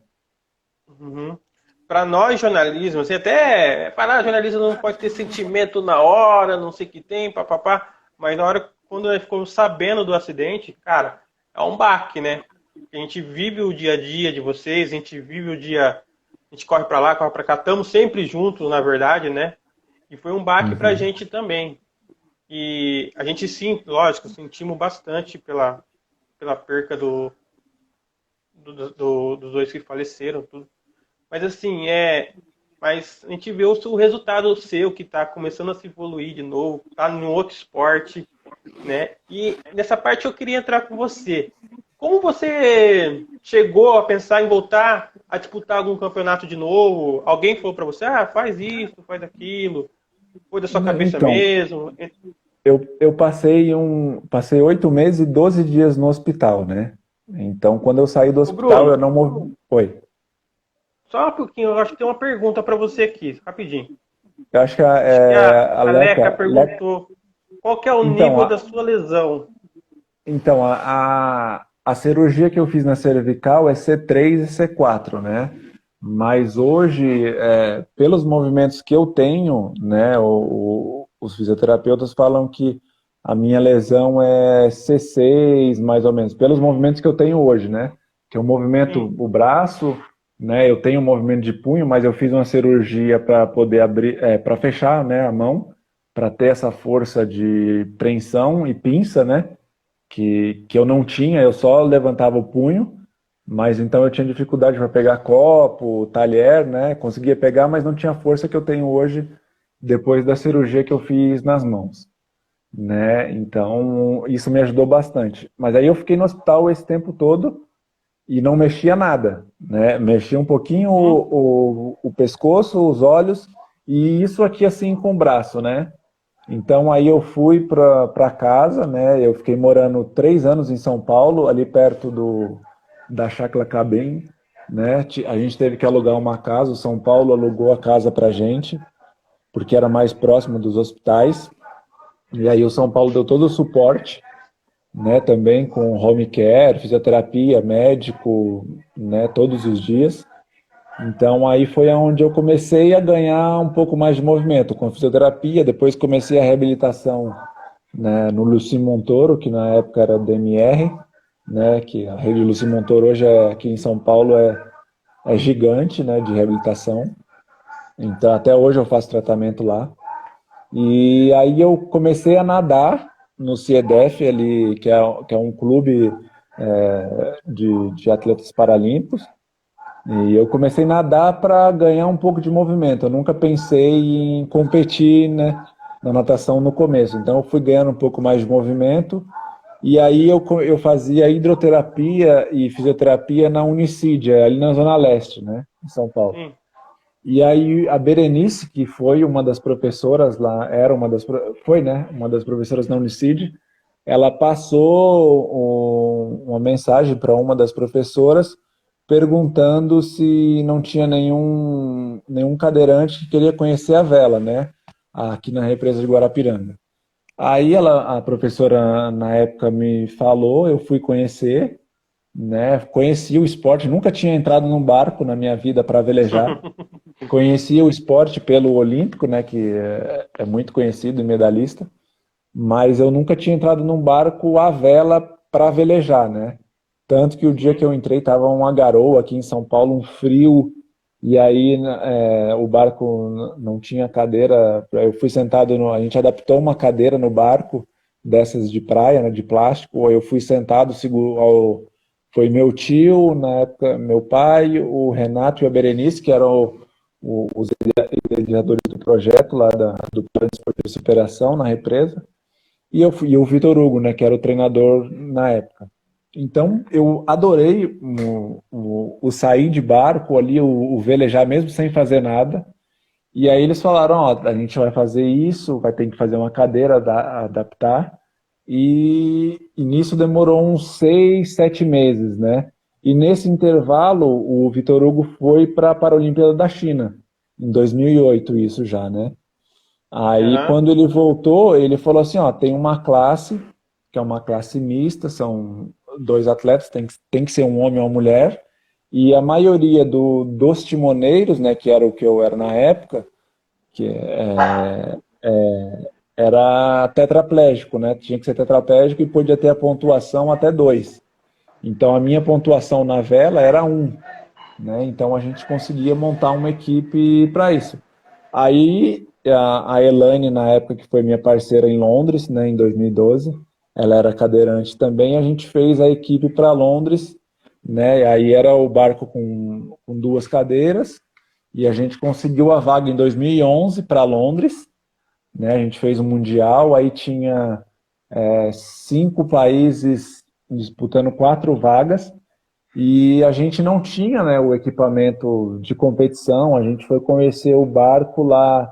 uhum. Pra nós, jornalismo, assim, até parar jornalismo não pode ter sentimento na hora, não sei o que tem, papapá. mas na hora, quando a gente ficou sabendo do acidente, cara, é um baque, né? A gente vive o dia a dia de vocês, a gente vive o dia, a gente corre pra lá, corre pra cá, estamos sempre juntos, na verdade, né? E foi um baque pra
Uhum.
gente também. E a gente sim, lógico, sentimos bastante pela perca dos dois que faleceram, tudo. Mas assim, mas a gente vê o resultado seu que está começando a se evoluir de novo, tá em outro esporte, né? E nessa parte eu queria entrar com você. Como você chegou a pensar em voltar a disputar algum campeonato de novo? Alguém falou para você, faz isso, faz aquilo, foi da sua cabeça
Então,
mesmo?
eu passei 8 meses e 12 dias no hospital, né? Então, quando eu saí do
Ô
hospital, eu
Bruno,
não movi. Oi.
só um pouquinho, eu acho que tem uma pergunta para você aqui, rapidinho.
Eu acho que
Acho que
a
a Leca
Leca,
perguntou qual que é o
então,
nível da sua lesão?
a cirurgia que eu fiz na cervical é C3 e C4, né? Mas hoje, pelos movimentos que eu tenho, né, os fisioterapeutas falam que a minha lesão é C6, mais ou menos, pelos movimentos que eu tenho hoje, né? Que eu movimento
Sim.
o braço, né? Eu tenho um movimento de punho, mas eu fiz uma cirurgia para poder abrir, para fechar, né, a mão, para ter essa força de preensão e pinça, né? Que eu não tinha, eu só levantava o punho, mas então eu tinha dificuldade para pegar copo, talher, né? Conseguia pegar, mas não tinha a força que eu tenho hoje depois da cirurgia que eu fiz nas mãos, né? Então isso me ajudou bastante. Mas aí eu fiquei no hospital esse tempo todo e não mexia nada, né? Mexia um pouquinho
Uhum.
o pescoço, os olhos e isso aqui assim com o braço, né? Então aí eu fui para casa, né? Eu fiquei morando 3 anos em São Paulo, ali perto da Chácara Cabem, né? A gente teve que alugar uma casa, o São Paulo alugou a casa para gente, porque era mais próximo dos hospitais. E aí o São Paulo deu todo o suporte, né? Também com home care, fisioterapia, médico, né? Todos os dias. Então aí foi onde eu comecei a ganhar um pouco mais de movimento com fisioterapia. Depois comecei a reabilitação, né, no Luci Montoro, que na época era DMR, né, que a rede Luci Montoro hoje aqui em São Paulo é gigante, né, de reabilitação. Então até hoje eu faço tratamento lá. E aí eu comecei a nadar no CIEDEF, ali, que é um clube de atletas paralímpicos. E eu comecei a nadar para ganhar um pouco de movimento. Eu nunca pensei em competir, né, na natação no começo. Então eu fui ganhando um pouco mais de movimento. E aí eu fazia hidroterapia e fisioterapia na Unicid, ali na Zona Leste, né, em São Paulo.
Sim.
E aí a Berenice, que foi uma das professoras lá, foi, né, uma das professoras na Unicid, ela passou uma mensagem para uma das professoras perguntando se não tinha nenhum cadeirante que queria conhecer a vela, né, aqui na represa de Guarapiranga. Aí a professora na época me falou, eu fui conhecer, né, conheci o esporte, nunca tinha entrado num barco na minha vida para velejar. Conhecia o esporte pelo Olímpico, né, que é muito conhecido e medalhista, mas eu nunca tinha entrado num barco à vela para velejar, né? Tanto que o dia que
Uhum.
eu entrei tava uma garoa aqui em São Paulo, um frio, e aí o barco não tinha cadeira. Eu fui sentado a gente adaptou uma cadeira no barco dessas de praia, né, de plástico. Aí eu fui sentado, foi meu tio, na época meu pai, o Renato e a Berenice, que eram os idealizadores do projeto lá do Plano de Superação na represa. E o Vitor Hugo, né, que era o treinador na época. Então, eu adorei o sair de barco ali, o velejar mesmo sem fazer nada. E aí eles falaram, ó, a gente vai fazer isso, vai ter que fazer uma cadeira, adaptar. E nisso demorou uns 6, 7 meses, né? E nesse intervalo, o Vitor Hugo foi para a Paralimpíada da China, em 2008, isso já, né? Aí,
Aham.
quando ele voltou, ele falou assim, ó, tem uma classe, que é uma classe mista, são dois atletas, tem que ser um homem ou uma mulher, e a maioria dos timoneiros, né, que era o que eu era na época, que era tetraplégico, né? Tinha que ser tetraplégico e podia ter a pontuação até 2. Então a minha pontuação na vela era 1, né? Então a gente conseguia montar uma equipe para isso. Aí a Elaine, na época que foi minha parceira em Londres, né, em 2012, ela era cadeirante também, a gente fez a equipe para Londres, né? E aí era o barco com 2 cadeiras, e a gente conseguiu a vaga em 2011 para Londres, né? A gente fez um mundial, aí tinha 5 países disputando 4 vagas, e a gente não tinha, né, o equipamento de competição. A gente foi conhecer o barco lá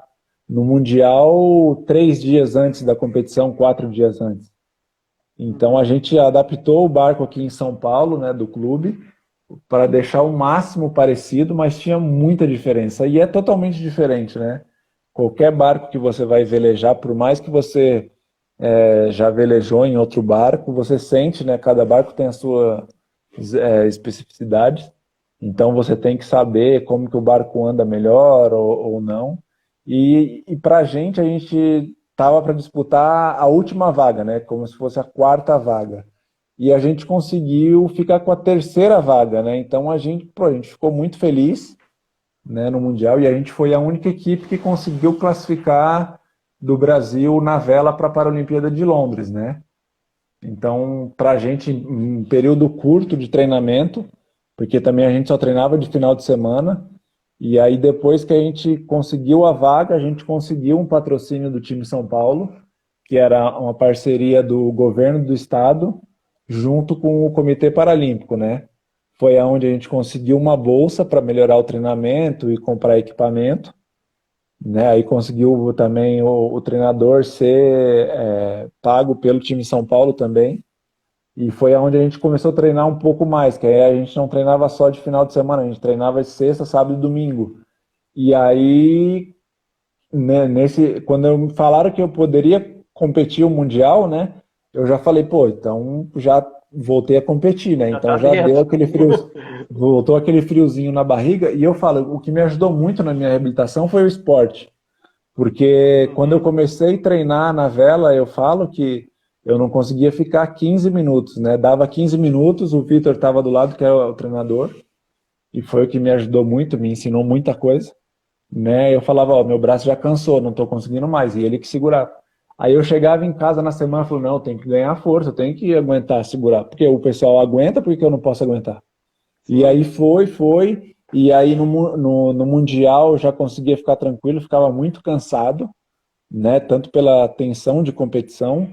no Mundial 3 dias antes da competição, 4 dias antes. Então a gente adaptou o barco aqui em São Paulo, né, do clube, para deixar o máximo parecido, mas tinha muita diferença. E é totalmente diferente, né? Qualquer barco que você vai velejar, por mais que você já velejou em outro barco, você sente, né? Cada barco tem a sua especificidade. Então você tem que saber como que o barco anda melhor ou não. E para a gente estava para disputar a última vaga, né? Como se fosse a 4ª vaga. E a gente conseguiu ficar com a 3ª vaga, né? Então a gente ficou muito feliz, né, no Mundial, e a gente foi a única equipe que conseguiu classificar do Brasil na vela para a Paralimpíada de Londres, né? Então, para a gente, em um período curto de treinamento, porque também a gente só treinava de final de semana, e aí depois que a gente conseguiu a vaga, a gente conseguiu um patrocínio do time São Paulo, que era uma parceria do governo do estado, junto com o Comitê Paralímpico, né? Foi aonde a gente conseguiu uma bolsa para melhorar o treinamento e comprar equipamento, né? Aí conseguiu também o treinador ser pago pelo time São Paulo também. E foi aonde a gente começou a treinar um pouco mais, que aí a gente não treinava só de final de semana, a gente treinava de sexta, sábado e domingo. E aí, né, quando me falaram que eu poderia competir o Mundial, né? Eu já falei, pô, então já voltei a competir, né?
Já
Então
tá
já deu
dentro.
aquele frio, voltou aquele friozinho na barriga. E eu falo, o que me ajudou muito na minha reabilitação foi o esporte. Porque quando eu
Uhum.
comecei a treinar na vela, eu falo que eu não conseguia ficar 15 minutos, né? Dava 15 minutos, o Vitor estava do lado, que é o treinador, e foi o que me ajudou muito, me ensinou muita coisa, né? Eu falava, ó, meu braço já cansou, não estou conseguindo mais, e ele que segurava. Aí eu chegava em casa na semana e falava, não, tem que ganhar força, eu tenho que aguentar, segurar, porque o pessoal aguenta, porque eu não posso aguentar. E
Sim.
aí foi, e aí no Mundial eu já conseguia ficar tranquilo, ficava muito cansado, né? Tanto pela tensão de competição,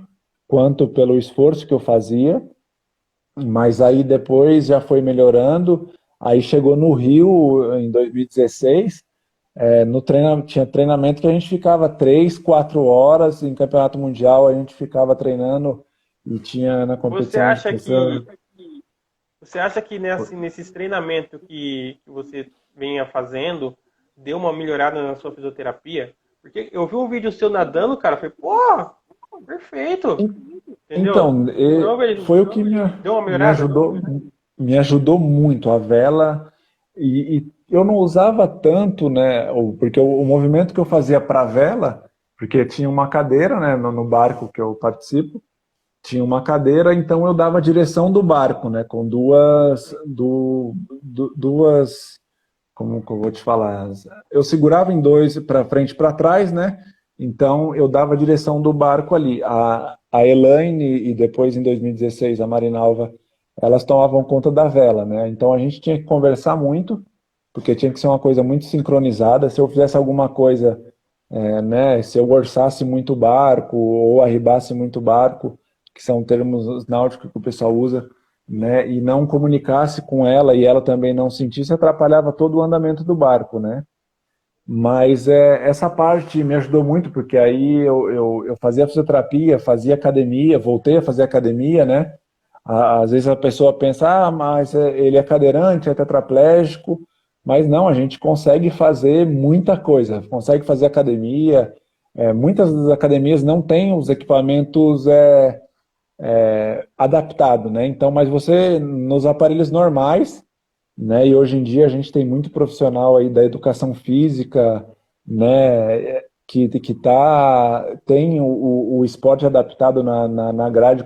quanto pelo esforço que eu fazia, mas aí depois já foi melhorando. Aí chegou no Rio em 2016, tinha treinamento que a gente ficava 3, 4 horas, em campeonato mundial a gente ficava treinando e tinha na
Você
competição a gente
acha
precisa.
que você acha que nesses treinamentos que você venha fazendo deu uma melhorada na sua fisioterapia? Porque eu vi um vídeo seu nadando, cara, falei, pô, perfeito, entendeu?
Então,
Então,
foi o que
deu uma
me
melhorada?
ajudou muito a vela, e eu não usava tanto, né, porque o movimento que eu fazia para a vela, porque tinha uma cadeira, né, no barco que eu participo, tinha uma cadeira, então eu dava a direção do barco, né, com duas, como que eu vou te falar? Eu segurava em 2 para frente e para trás, né? Então eu dava a direção do barco ali. A Elaine e depois em 2016 a Marinalva, elas tomavam conta da vela, né? Então a gente tinha que conversar muito, porque tinha que ser uma coisa muito sincronizada. Se eu fizesse alguma coisa, né? Se eu orçasse muito o barco ou arribasse muito o barco, que são termos náuticos que o pessoal usa, né, e não comunicasse com ela e ela também não sentisse, atrapalhava todo o andamento do barco, né? Mas essa parte me ajudou muito, porque aí eu fazia fisioterapia, fazia academia, voltei a fazer academia, né? Às vezes a pessoa pensa, mas ele é cadeirante, é tetraplégico, mas não, a gente consegue fazer muita coisa, consegue fazer academia. Muitas das academias não têm os equipamentos adaptado, né? Então, mas você nos aparelhos normais, né? E hoje em dia a gente tem muito profissional aí da educação física, né? tem o esporte adaptado na grade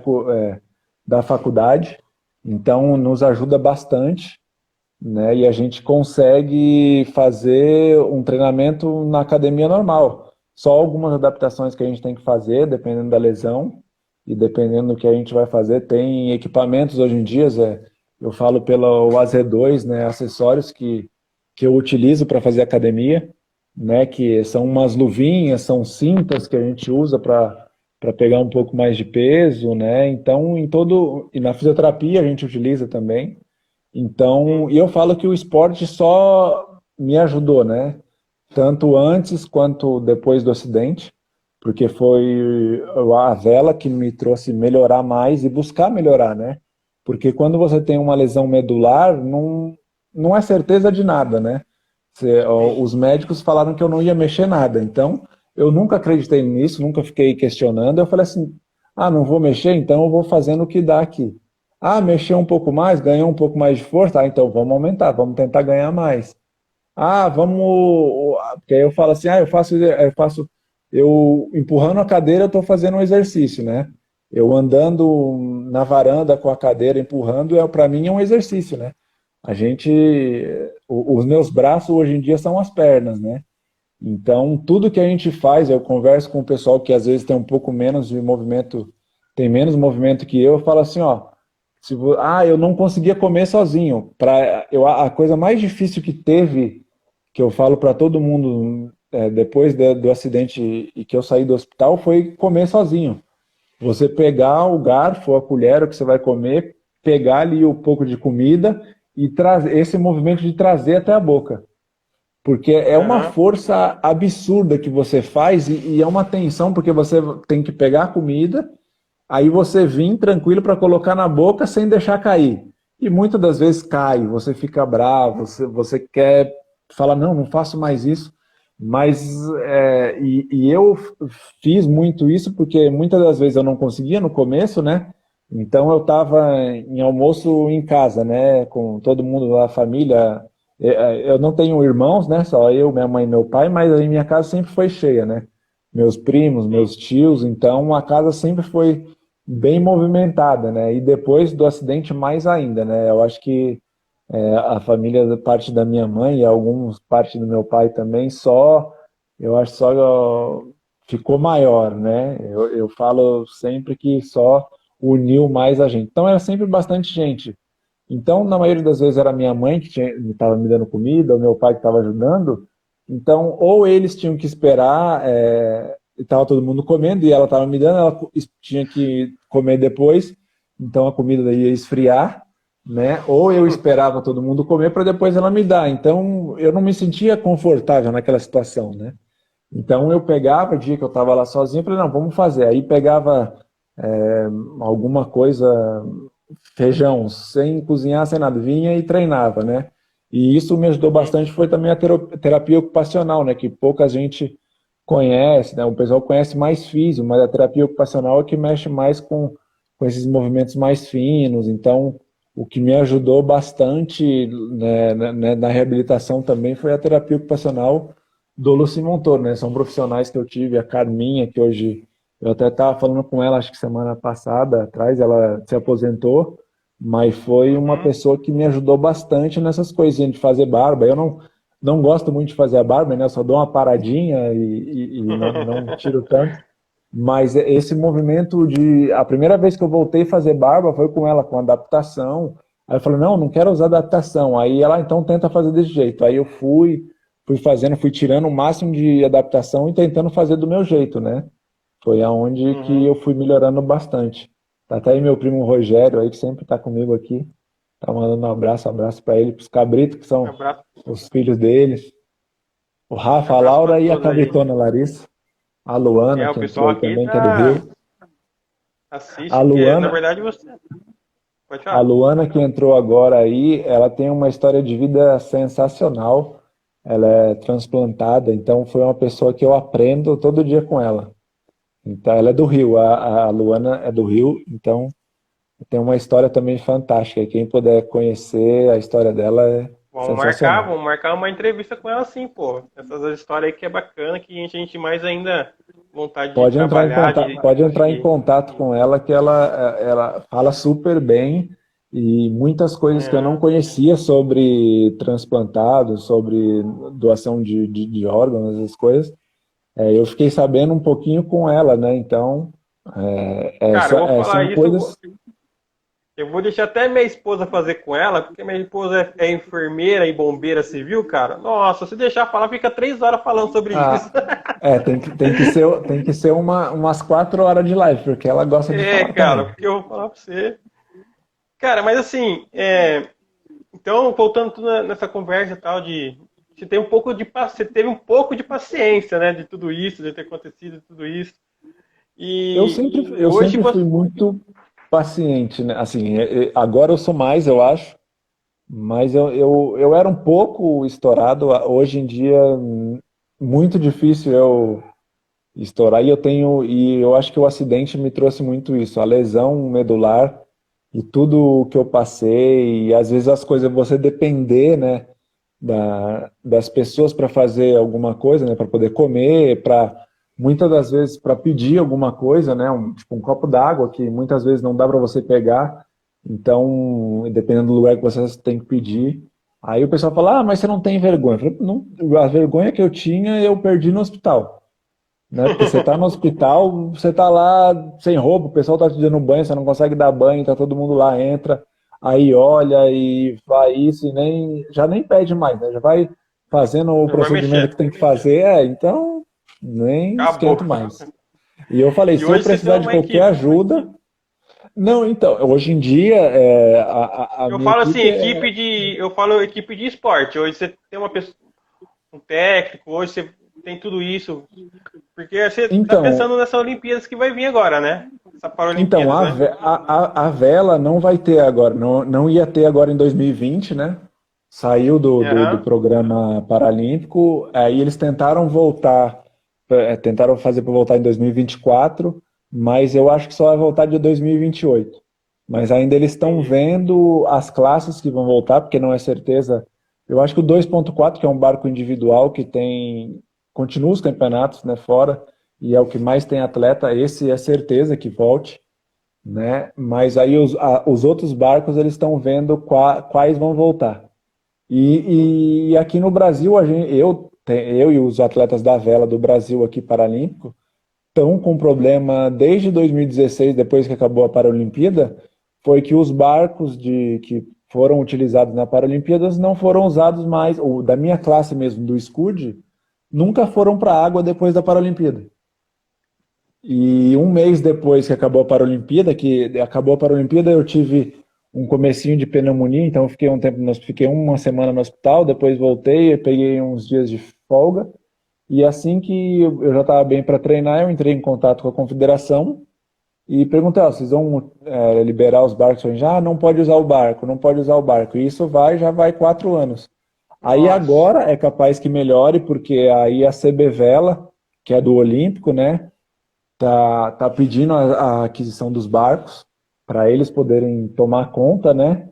da faculdade, então nos ajuda bastante, né? E a gente consegue fazer um treinamento na academia normal. Só algumas adaptações que a gente tem que fazer, dependendo da lesão e dependendo do que a gente vai fazer. Tem equipamentos hoje em dia, eu falo pelo AZ2, né? Acessórios que eu utilizo para fazer academia, né? Que são umas luvinhas, são cintas que a gente usa para pegar um pouco mais de peso, né? Então, e na fisioterapia a gente utiliza também. Então, e eu falo que o esporte só me ajudou, né? Tanto antes quanto depois do acidente, porque foi a vela que me trouxe melhorar mais e buscar melhorar, né? Porque quando você tem uma lesão medular, não é certeza de nada, né? Os médicos falaram que eu não ia mexer nada, então eu nunca acreditei nisso, nunca fiquei questionando. Eu falei assim: ah, não vou mexer, então eu vou fazendo o que dá aqui. Ah, mexeu um pouco mais, ganhou um pouco mais de força, então vamos aumentar, vamos tentar ganhar mais. Ah, vamos. Porque aí eu falo assim: ah, eu empurrando a cadeira, eu estou fazendo um exercício, né? Eu andando na varanda com a cadeira empurrando, para mim é um exercício, né? A gente, os meus braços hoje em dia são as pernas, né? Então, tudo que a gente faz, eu converso com o pessoal que às vezes tem um pouco menos de movimento, tem menos movimento que eu falo assim, ó, eu não conseguia comer sozinho. A coisa mais difícil que teve, que eu falo para todo mundo depois do acidente e que eu saí do hospital, foi comer sozinho. Você pegar o garfo, a colher, o que você vai comer, pegar ali um pouco de comida e trazer esse movimento de trazer até a boca. Porque é uma força absurda que você faz e é uma tensão, porque você tem que pegar a comida, aí você vir tranquilo para colocar na boca sem deixar cair. E muitas das vezes cai, você fica bravo, você quer falar, não, não faço mais isso. Mas eu fiz muito isso porque muitas das vezes eu não conseguia no começo, né? Então eu estava em almoço em casa, né? Com todo mundo da família. Eu não tenho irmãos, né? Só eu, minha mãe e meu pai, mas a minha casa sempre foi cheia, né? Meus primos, meus tios, então a casa sempre foi bem movimentada, né? E depois do acidente mais ainda, né? Eu acho que a família, parte da minha mãe e alguns parte do meu pai também, eu acho só ficou maior, né? Eu falo sempre que só uniu mais a gente. Então era sempre bastante gente. Então, na maioria das vezes era minha mãe que estava me dando comida, ou meu pai que estava ajudando. Então, ou eles tinham que esperar, estava todo mundo comendo e ela estava me dando, ela tinha que comer depois, então a comida ia esfriar, né? Ou eu esperava todo mundo comer para depois ela me dar. Então, eu não me sentia confortável naquela situação, né? Então, eu pegava, o dia que eu estava lá sozinho, eu falei, não, vamos fazer. Aí pegava alguma coisa, feijão, sem cozinhar, sem nada, vinha e treinava, né? E isso me ajudou bastante, foi também a terapia ocupacional, né? Que pouca gente conhece, né? O pessoal conhece mais físico, mas a terapia ocupacional é que mexe mais com esses movimentos mais finos. Então, o que me ajudou bastante, né, na reabilitação também foi a terapia ocupacional do Luci Montoro, né? São profissionais que eu tive, a Carminha, que hoje eu até estava falando com ela, acho que semana passada, atrás, ela se aposentou, mas foi uma pessoa que me ajudou bastante nessas coisinhas de fazer barba. Eu não gosto muito de fazer a barba, né? Eu só dou uma paradinha e não tiro tanto. Mas esse movimento a primeira vez que eu voltei a fazer barba foi com ela, com adaptação. Aí eu falei, não quero usar adaptação. Aí ela, então, tenta fazer desse jeito. Aí eu fui fazendo, fui tirando o máximo de adaptação e tentando fazer do meu jeito, né? Foi aonde que eu fui melhorando bastante. Tá até aí meu primo Rogério aí, que sempre tá comigo aqui. Tá mandando um abraço para ele, pros cabritos, que são
Abraço,
os filhos deles. O Rafa, a
abraço para
Laura e a
todos aí.
cabritona Larissa. A Luana,
O
que entrou
pessoal
aí
aqui
também, que é do Rio.
assiste,
A
porque na
Luana,
verdade você. Pode
a
falar.
Luana que entrou agora aí, ela tem uma história de vida sensacional. Ela é transplantada, então foi uma pessoa que eu aprendo todo dia com ela. Então, ela é do Rio, a Luana é do Rio, então tem uma história também fantástica. E quem puder conhecer a história dela Sensacional.
Vamos marcar uma entrevista com ela sim, pô. Essas histórias aí que é bacana, que a gente mais ainda vontade de trabalhar,
Pode entrar em
de
contato com ela, que ela fala super bem e muitas coisas que eu não
é,
conhecia sobre transplantados, sobre doação de órgãos, essas coisas. Eu fiquei sabendo um pouquinho com ela, né? Então,
cara, eu vou falar
são
isso,
coisas.
eu vou deixar até minha esposa fazer com ela, porque minha esposa é enfermeira e bombeira civil, cara. Nossa, se deixar falar, fica 3 horas falando sobre isso.
Ah, tem que ser umas 4 horas de live, porque ela gosta de
É,
falar
cara,
também.
porque eu vou falar pra você. Cara, mas assim, então, voltando tudo nessa conversa e tal de você tem um pouco de você teve um pouco de paciência, né, de tudo isso, de ter acontecido tudo isso. E
Eu
hoje
sempre fui
você,
muito paciente, né? Assim, agora eu sou mais, eu acho, mas eu era um pouco estourado. Hoje em dia, muito difícil eu estourar. E eu acho que o acidente me trouxe muito isso, a lesão medular e tudo o que eu passei. E às vezes as coisas, você depender, né, das pessoas para fazer alguma coisa, né, para poder comer, para muitas das vezes para pedir alguma coisa, né, tipo um copo d'água que muitas vezes não dá para você pegar. Então, dependendo do lugar que você tem que pedir. Aí o pessoal fala, mas você não tem vergonha. Eu falei, não, a vergonha que eu tinha eu perdi no hospital, né? Porque você tá no hospital, você tá lá sem roupa, o pessoal tá te dando banho, você não consegue dar banho, tá todo mundo lá, entra, aí olha e vai isso e já nem pede mais, né? Já vai fazendo o
não vai
procedimento que
mexer.
tem que fazer, então nem
Acabou.
esquento mais. E eu falei,
E
se eu
hoje você tem
precisar de
uma
qualquer
equipe.
ajuda, não, então, hoje em dia a
Eu
minha
falo assim,
equipe é,
eu falo equipe de esporte. Hoje você tem uma pessoa, um técnico, hoje você tem tudo isso. Porque você tá
então,
pensando nessa Olimpíadas que vai vir agora, né? Essa
Então,
Paralimpíadas, né?
a vela não vai ter agora, não ia ter agora em 2020, né? Saiu do
Aham.
programa paralímpico, aí eles tentaram voltar, tentaram fazer para voltar em 2024, mas eu acho que só vai voltar de 2028. Mas ainda eles estão
Entendi.
vendo as classes que vão voltar, porque não é certeza. Eu acho que o 2.4, que é um barco individual que continua os campeonatos, né, fora, e é o que mais tem atleta, esse é certeza que volte, né? Mas aí os outros barcos eles estão vendo quais vão voltar. E aqui no Brasil, eu e os atletas da vela do Brasil aqui paralímpico estão com problema desde 2016, depois que acabou a Paralimpíada, foi que os barcos que foram utilizados na Paralimpíadas não foram usados mais, ou da minha classe mesmo, do Scud, nunca foram para a água depois da Paralimpíada. E um mês depois que acabou a Paralimpíada, eu tive um comecinho de pneumonia, então eu fiquei fiquei uma semana no hospital, depois voltei, eu peguei uns dias de folga, e assim que eu já estava bem para treinar, eu entrei em contato com a confederação e perguntei, ó, vocês vão liberar os barcos? Já não pode usar o barco, não pode usar o barco. E isso já vai 4 anos. Aí
Nossa.
agora é capaz que melhore, porque aí a CB Vela, que é do Olímpico, né? Tá pedindo a aquisição dos barcos para eles poderem tomar conta, né?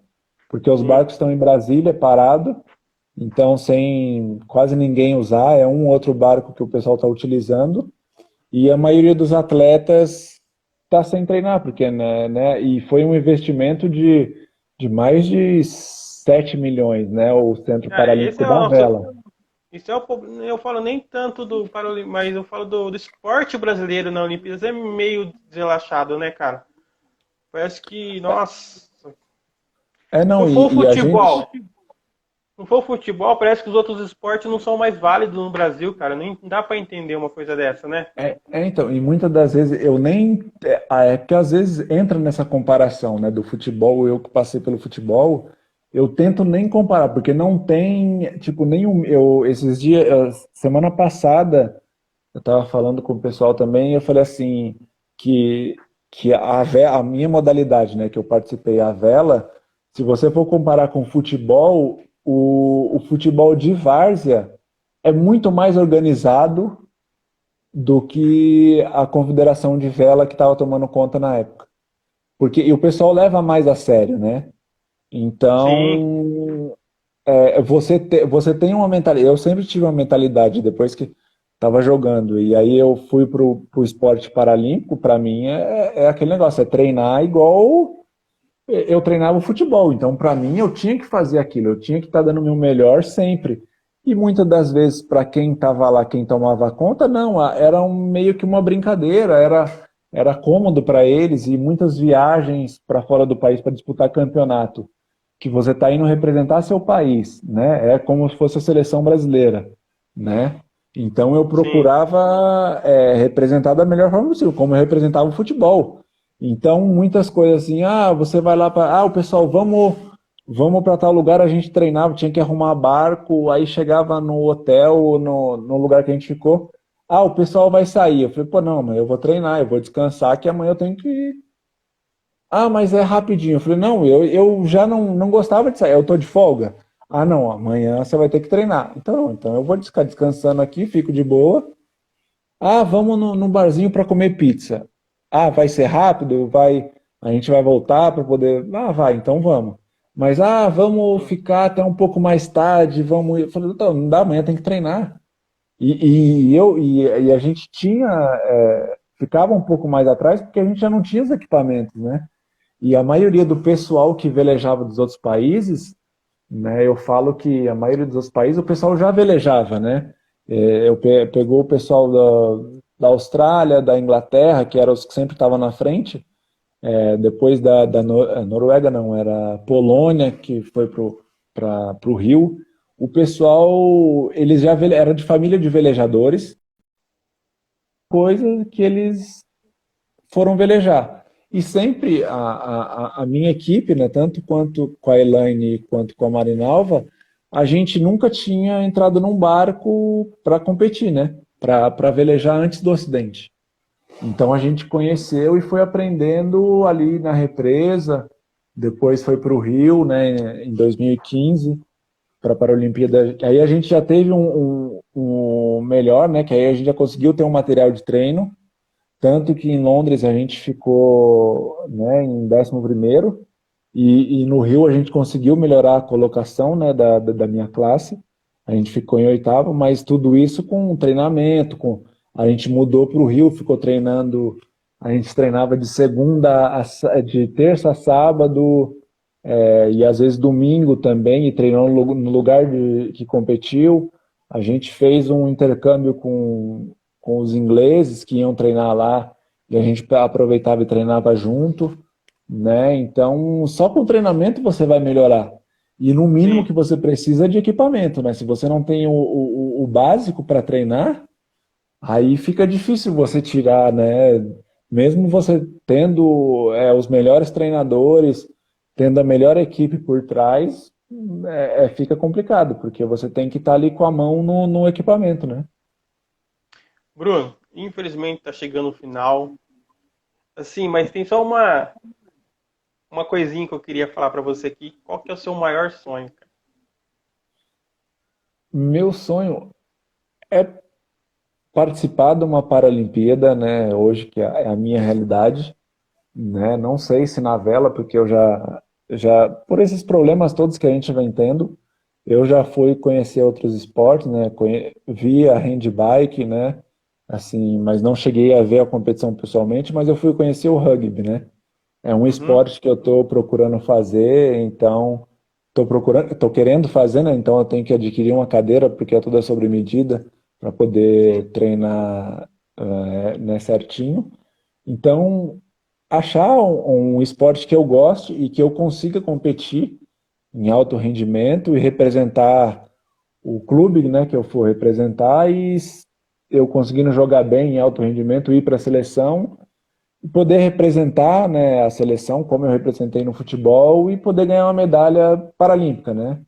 Porque os
Sim.
barcos estão em Brasília, parado, então sem quase ninguém usar, é um outro barco que o pessoal está utilizando, e a maioria dos atletas está sem treinar, porque, né? E foi um investimento de mais de 7 milhões, né? O Centro
Cara, esse
Paralímpico
é
da
o,
Vela.
isso é o, eu falo nem tanto do Paralimpíada, mas eu falo do esporte brasileiro na Olimpíadas. É meio relaxado, né, cara? Parece que, nossa, se
Não,
não for o
e a gente.
futebol, não for o futebol, parece que os outros esportes não são mais válidos no Brasil, cara. Nem dá pra entender uma coisa dessa, né?
Então, e muitas das vezes eu nem. É porque às vezes entra nessa comparação, né, do futebol, eu que passei pelo futebol, eu tento nem comparar, porque não tem, tipo, nenhum. Esses dias, semana passada, eu estava falando com o pessoal também, e eu falei assim, que, que a minha modalidade, né, que eu participei, a vela, se você for comparar com o futebol, o futebol de várzea é muito mais organizado do que a confederação de vela que estava tomando conta na época. E o pessoal leva mais a sério, né?
Sim.
Então, você tem uma mentalidade. Eu sempre tive uma mentalidade depois que estava jogando. E aí eu fui pro esporte paralímpico. Para mim é aquele negócio, é treinar igual eu treinava futebol. Então, para mim, eu tinha que fazer aquilo. Eu tinha que estar dando o meu melhor sempre. E muitas das vezes, para quem estava lá, quem tomava conta, não, era meio que uma brincadeira, era cômodo para eles e muitas viagens para fora do país para disputar campeonato, que você está indo representar seu país, né? É como se fosse a seleção brasileira, né? Então eu
Sim,
procurava representar da melhor forma possível, como eu representava o futebol. Então muitas coisas assim, você vai lá para, o pessoal, vamos para tal lugar, a gente treinava, tinha que arrumar barco, aí chegava no hotel, no lugar que a gente ficou, o pessoal vai sair. Eu falei, pô, não, mas eu vou treinar, eu vou descansar, que amanhã eu tenho que. Mas é rapidinho. Eu falei, não, eu já não gostava de sair, eu tô de folga. Não, amanhã você vai ter que treinar. Então eu vou ficar descansando aqui, fico de boa. Vamos no barzinho para comer pizza. Vai ser rápido? A gente vai voltar para poder. Vai, então vamos. Mas, vamos
sim,
ficar até um pouco mais tarde, vamos. Eu falei, então, não dá, amanhã tem que treinar. E a gente ficava um pouco mais atrás porque a gente já não tinha os equipamentos, né? E a maioria do pessoal que velejava dos outros países, né, eu falo que a maioria dos outros países o pessoal já velejava, né? Pegou o pessoal da Austrália, da Inglaterra, que eram os que sempre estavam na frente, depois da Noruega, não, era Polônia, que foi para o Rio. O pessoal, eles já era de família de velejadores, coisa que eles foram velejar. E sempre a minha equipe, né, tanto quanto com a Elaine quanto com a Marinalva, a gente nunca tinha entrado num barco para competir, né? Para velejar antes do acidente. Então a gente conheceu e foi aprendendo ali na represa, depois foi para o Rio, né, em 2015, para a Paralimpíada. Aí a gente já teve um melhor, né, que aí a gente já conseguiu ter um material de treino, tanto que em Londres a gente ficou, né, em 11º, e no Rio a gente conseguiu melhorar a colocação, né, da minha classe. A gente ficou em oitavo, mas tudo isso com treinamento, a gente mudou para o Rio, ficou treinando, a gente treinava de terça a sábado, e às vezes domingo também, e treinou no lugar que competiu. A gente fez um intercâmbio com os ingleses que iam treinar lá, e a gente aproveitava e treinava junto, né? Então, só com treinamento você vai melhorar. E no mínimo
sim.
que você precisa é de equipamento, né? Se você não tem o básico para treinar, aí fica difícil você tirar, né? Mesmo você tendo os melhores treinadores, tendo a melhor equipe por trás, fica complicado, porque você tem que estar ali com a mão no equipamento, né?
Bruno, infelizmente está chegando o final. Assim, mas tem só uma coisinha que eu queria falar para você aqui. Qual que é o seu maior sonho, cara?
Meu sonho é participar de uma Paralimpíada, né? Hoje que é a minha realidade, né? Não sei se na vela, porque eu já por esses problemas todos que a gente vem tendo, eu já fui conhecer outros esportes, né? Vi a handbike, né? Assim, mas não cheguei a ver a competição pessoalmente, mas eu fui conhecer o rugby, né? É um
Uhum,
esporte que eu estou procurando fazer, então estou querendo fazer, né? Então eu tenho que adquirir uma cadeira porque é toda sobre medida para
sim.
poder treinar, né, certinho. Então achar um esporte que eu goste e que eu consiga competir em alto rendimento e representar o clube, né, que eu for representar e eu conseguindo jogar bem em alto rendimento, ir para a seleção e poder representar, né, a seleção como eu representei no futebol e poder ganhar uma medalha paralímpica, né,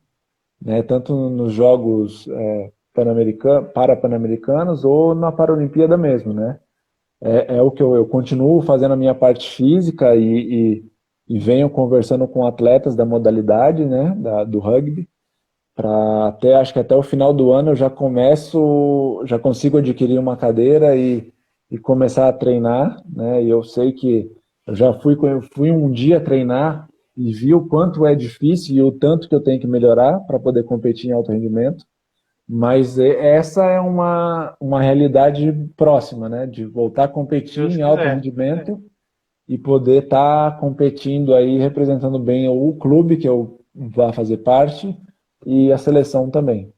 tanto nos Jogos Pan-Americanos ou na Paralimpíada mesmo, né. É o que eu continuo fazendo a minha parte física e venho conversando com atletas da modalidade, né, do rugby, para acho que até o final do ano eu já consigo adquirir uma cadeira e começar a treinar, né? E eu sei que eu já fui um dia treinar e vi o quanto é difícil e o tanto que eu tenho que melhorar para poder competir em alto rendimento. Mas essa é uma realidade próxima, né? De voltar a competir
Deus
em alto
quiser.
rendimento e poder estar competindo aí, representando bem o clube que eu vá fazer parte e a seleção também.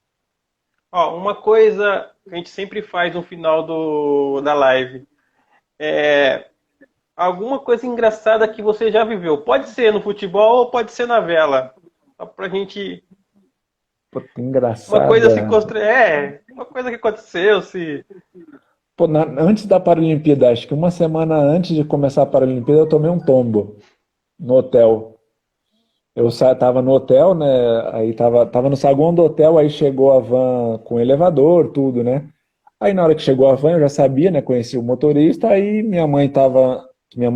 Ó, uma coisa que a gente sempre faz no final da live é alguma coisa engraçada que você já viveu. Pode ser no futebol ou pode ser na vela. Só pra gente.
Pô, que
Uma coisa se
engraçada.
construir. É, uma coisa que aconteceu, se.
Pô, antes da Paralimpíada, acho que uma semana antes de começar a Paralimpíada, eu tomei um tombo no hotel. Eu tava no hotel, né? Aí tava no saguão do hotel, aí chegou a van com elevador, tudo, né? Aí na hora que chegou a van, eu já sabia, né? Conheci o motorista, aí minha mãe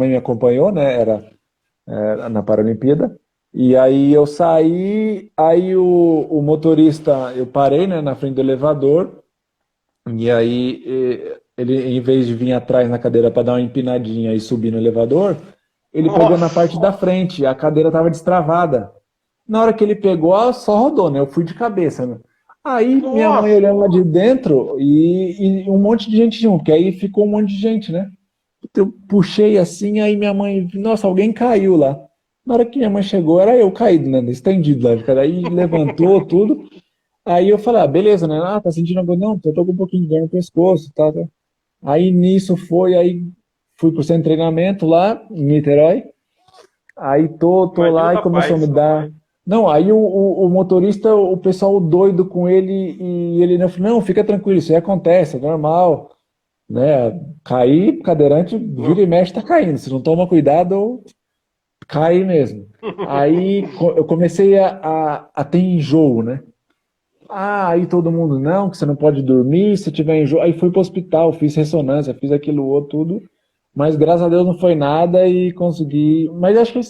me acompanhou, né? Era na Paralimpíada. E aí eu saí, aí o motorista, eu parei, né, na frente do elevador, e aí ele, em vez de vir atrás na cadeira para dar uma empinadinha e subir no elevador, ele pegou na parte
Nossa!
da frente, a cadeira estava destravada. Na hora que ele pegou, só rodou, né? Eu fui de cabeça, né? Aí minha mãe
Nossa!
olhando lá de dentro e um monte de gente junto, que aí ficou um monte de gente, né? Eu puxei assim, aí minha mãe, nossa, alguém caiu lá. Na hora que minha mãe chegou, era eu caído, né? Estendido lá. Cara. Aí levantou tudo. Aí eu falei, ah, beleza, né? Ah, tá sentindo alguma coisa? Não, tô com um pouquinho de dor no pescoço, tá, tá. Aí nisso aí fui pro centro de treinamento lá, em Niterói. Aí tô
Imagina o
lá e começou a me
rapaz.
dar. Não, aí o motorista, o pessoal doido com ele, e ele não falou, não, fica tranquilo, isso aí acontece, é normal, né? Cair, cadeirante, vira e mexe, tá caindo. Se não toma cuidado, cai mesmo. Aí eu comecei a ter enjoo, né? Ah, aí todo mundo, não, que você não pode dormir, se tiver enjoo. Aí fui pro hospital, fiz ressonância, fiz aquilo outro, tudo. Mas graças a Deus não foi nada e consegui. Mas acho que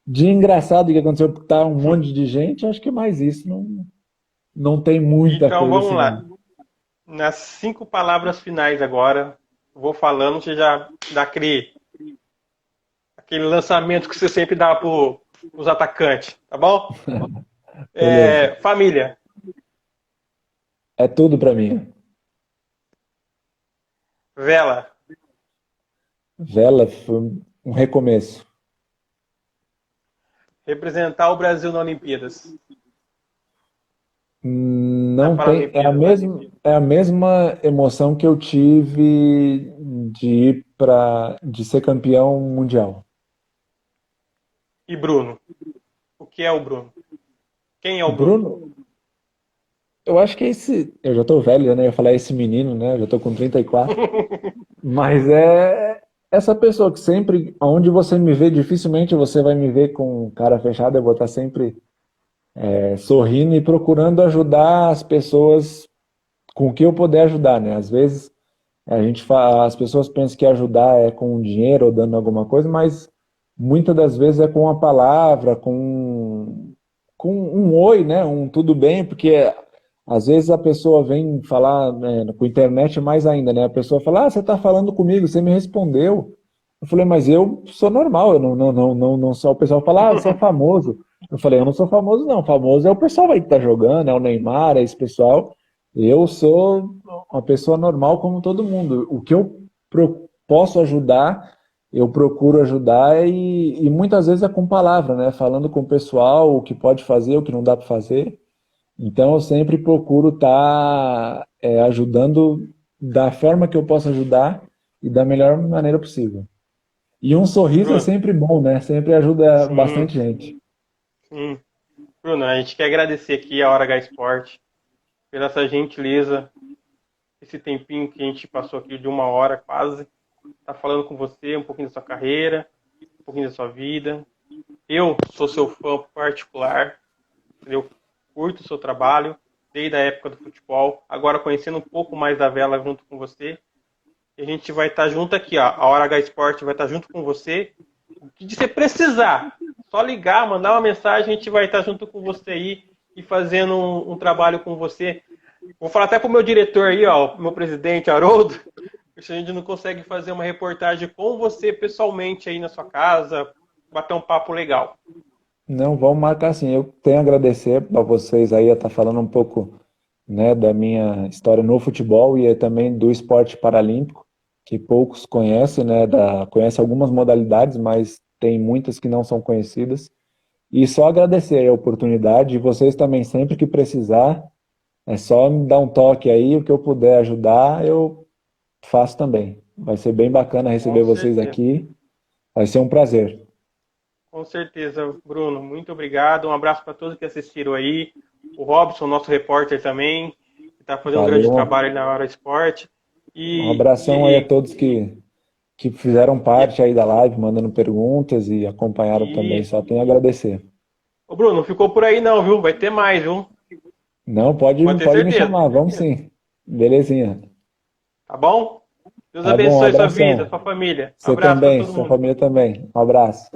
de engraçado que aconteceu, porque tá um monte de gente, acho que é mais isso. Não tem muita
Então
coisa
vamos
assim,
lá.
não.
Nas 5 palavras finais agora, vou falando, você já dá aquele lançamento que você sempre dá para os atacantes, tá bom?
Beleza.
Família,
É tudo pra mim.
vela,
Vela foi um recomeço.
representar o Brasil na Olimpíadas, na
Não tem,
Paralimpíadas.
é a mesma emoção que eu tive de ir de ser campeão mundial.
E Bruno, o que é o Bruno? Quem é o Bruno?
Bruno, eu acho que eu já tô velho, né? Eu ia falar esse menino, né? Eu já tô com 34. Mas é essa pessoa que sempre, onde você me vê, dificilmente você vai me ver com cara fechada, eu vou estar sempre sorrindo e procurando ajudar as pessoas com o que eu puder ajudar, né? Às vezes as pessoas pensam que ajudar é com dinheiro ou dando alguma coisa, mas muitas das vezes é com a palavra, com um oi, né? Um tudo bem, porque às vezes a pessoa vem falar, né, com internet mais ainda, né? A pessoa fala, ah, você está falando comigo, você me respondeu. Eu falei, mas eu sou normal, eu não sou. O pessoal fala, ah, você é famoso. Eu falei, eu não sou famoso, não. Famoso é o pessoal aí que tá jogando, é o Neymar, é esse pessoal. Eu sou uma pessoa normal como todo mundo. O que eu posso ajudar, eu procuro ajudar e muitas vezes é com palavra, né? Falando com o pessoal o que pode fazer, o que não dá para fazer. Então eu sempre procuro estar ajudando da forma que eu posso ajudar e da melhor maneira possível. E um sorriso é
Bruno,
sempre bom, né? Sempre ajuda
sim,
bastante gente.
sim. Bruno, a gente quer agradecer aqui a Hora H Sport pela essa gentileza, esse tempinho que a gente passou aqui de 1 hora quase, tá falando com você um pouquinho da sua carreira, um pouquinho da sua vida. Eu sou seu fã particular, eu curto o seu trabalho desde a época do futebol, agora conhecendo um pouco mais da vela junto com você. E a gente vai estar junto aqui, ó. A Hora H Sport vai estar junto com você. O que você precisar, só ligar, mandar uma mensagem, a gente vai estar junto com você aí e fazendo um trabalho com você. Vou falar até pro meu diretor aí, ó, meu presidente Haroldo, se a gente não consegue fazer uma reportagem com você pessoalmente aí na sua casa, bater um papo legal.
Não, vamos marcar sim. Eu tenho a agradecer a vocês aí a estar falando um pouco, né, da minha história no futebol e também do esporte paralímpico, que poucos conhecem, né, conhecem algumas modalidades, mas tem muitas que não são conhecidas. E só agradecer a oportunidade, e vocês também, sempre que precisar, é só me dar um toque aí, o que eu puder ajudar, eu faço também. Vai ser bem bacana
Com
receber vocês
certeza.
aqui, vai ser um prazer.
Com certeza, Bruno. Muito obrigado. Um abraço para todos que assistiram aí. O Robson, nosso repórter também, que está fazendo um grande
Valeu,
trabalho aí na Hora Esporte.
um
E,
abração aí a
e,
todos que fizeram
e,
parte aí da live, mandando perguntas e acompanharam também,
e...
só tenho a agradecer.
Ô, Bruno, não ficou por aí não, viu? Vai ter mais, viu?
Não, pode,
Pode ter
pode me
certeza.
chamar, vamos sim. Belezinha.
Tá bom? Deus
Tá bom, um
abençoe sua vida,
abração.
sua família.
Você
Abraço para
também,
todo
sua
mundo.
família também. Um abraço.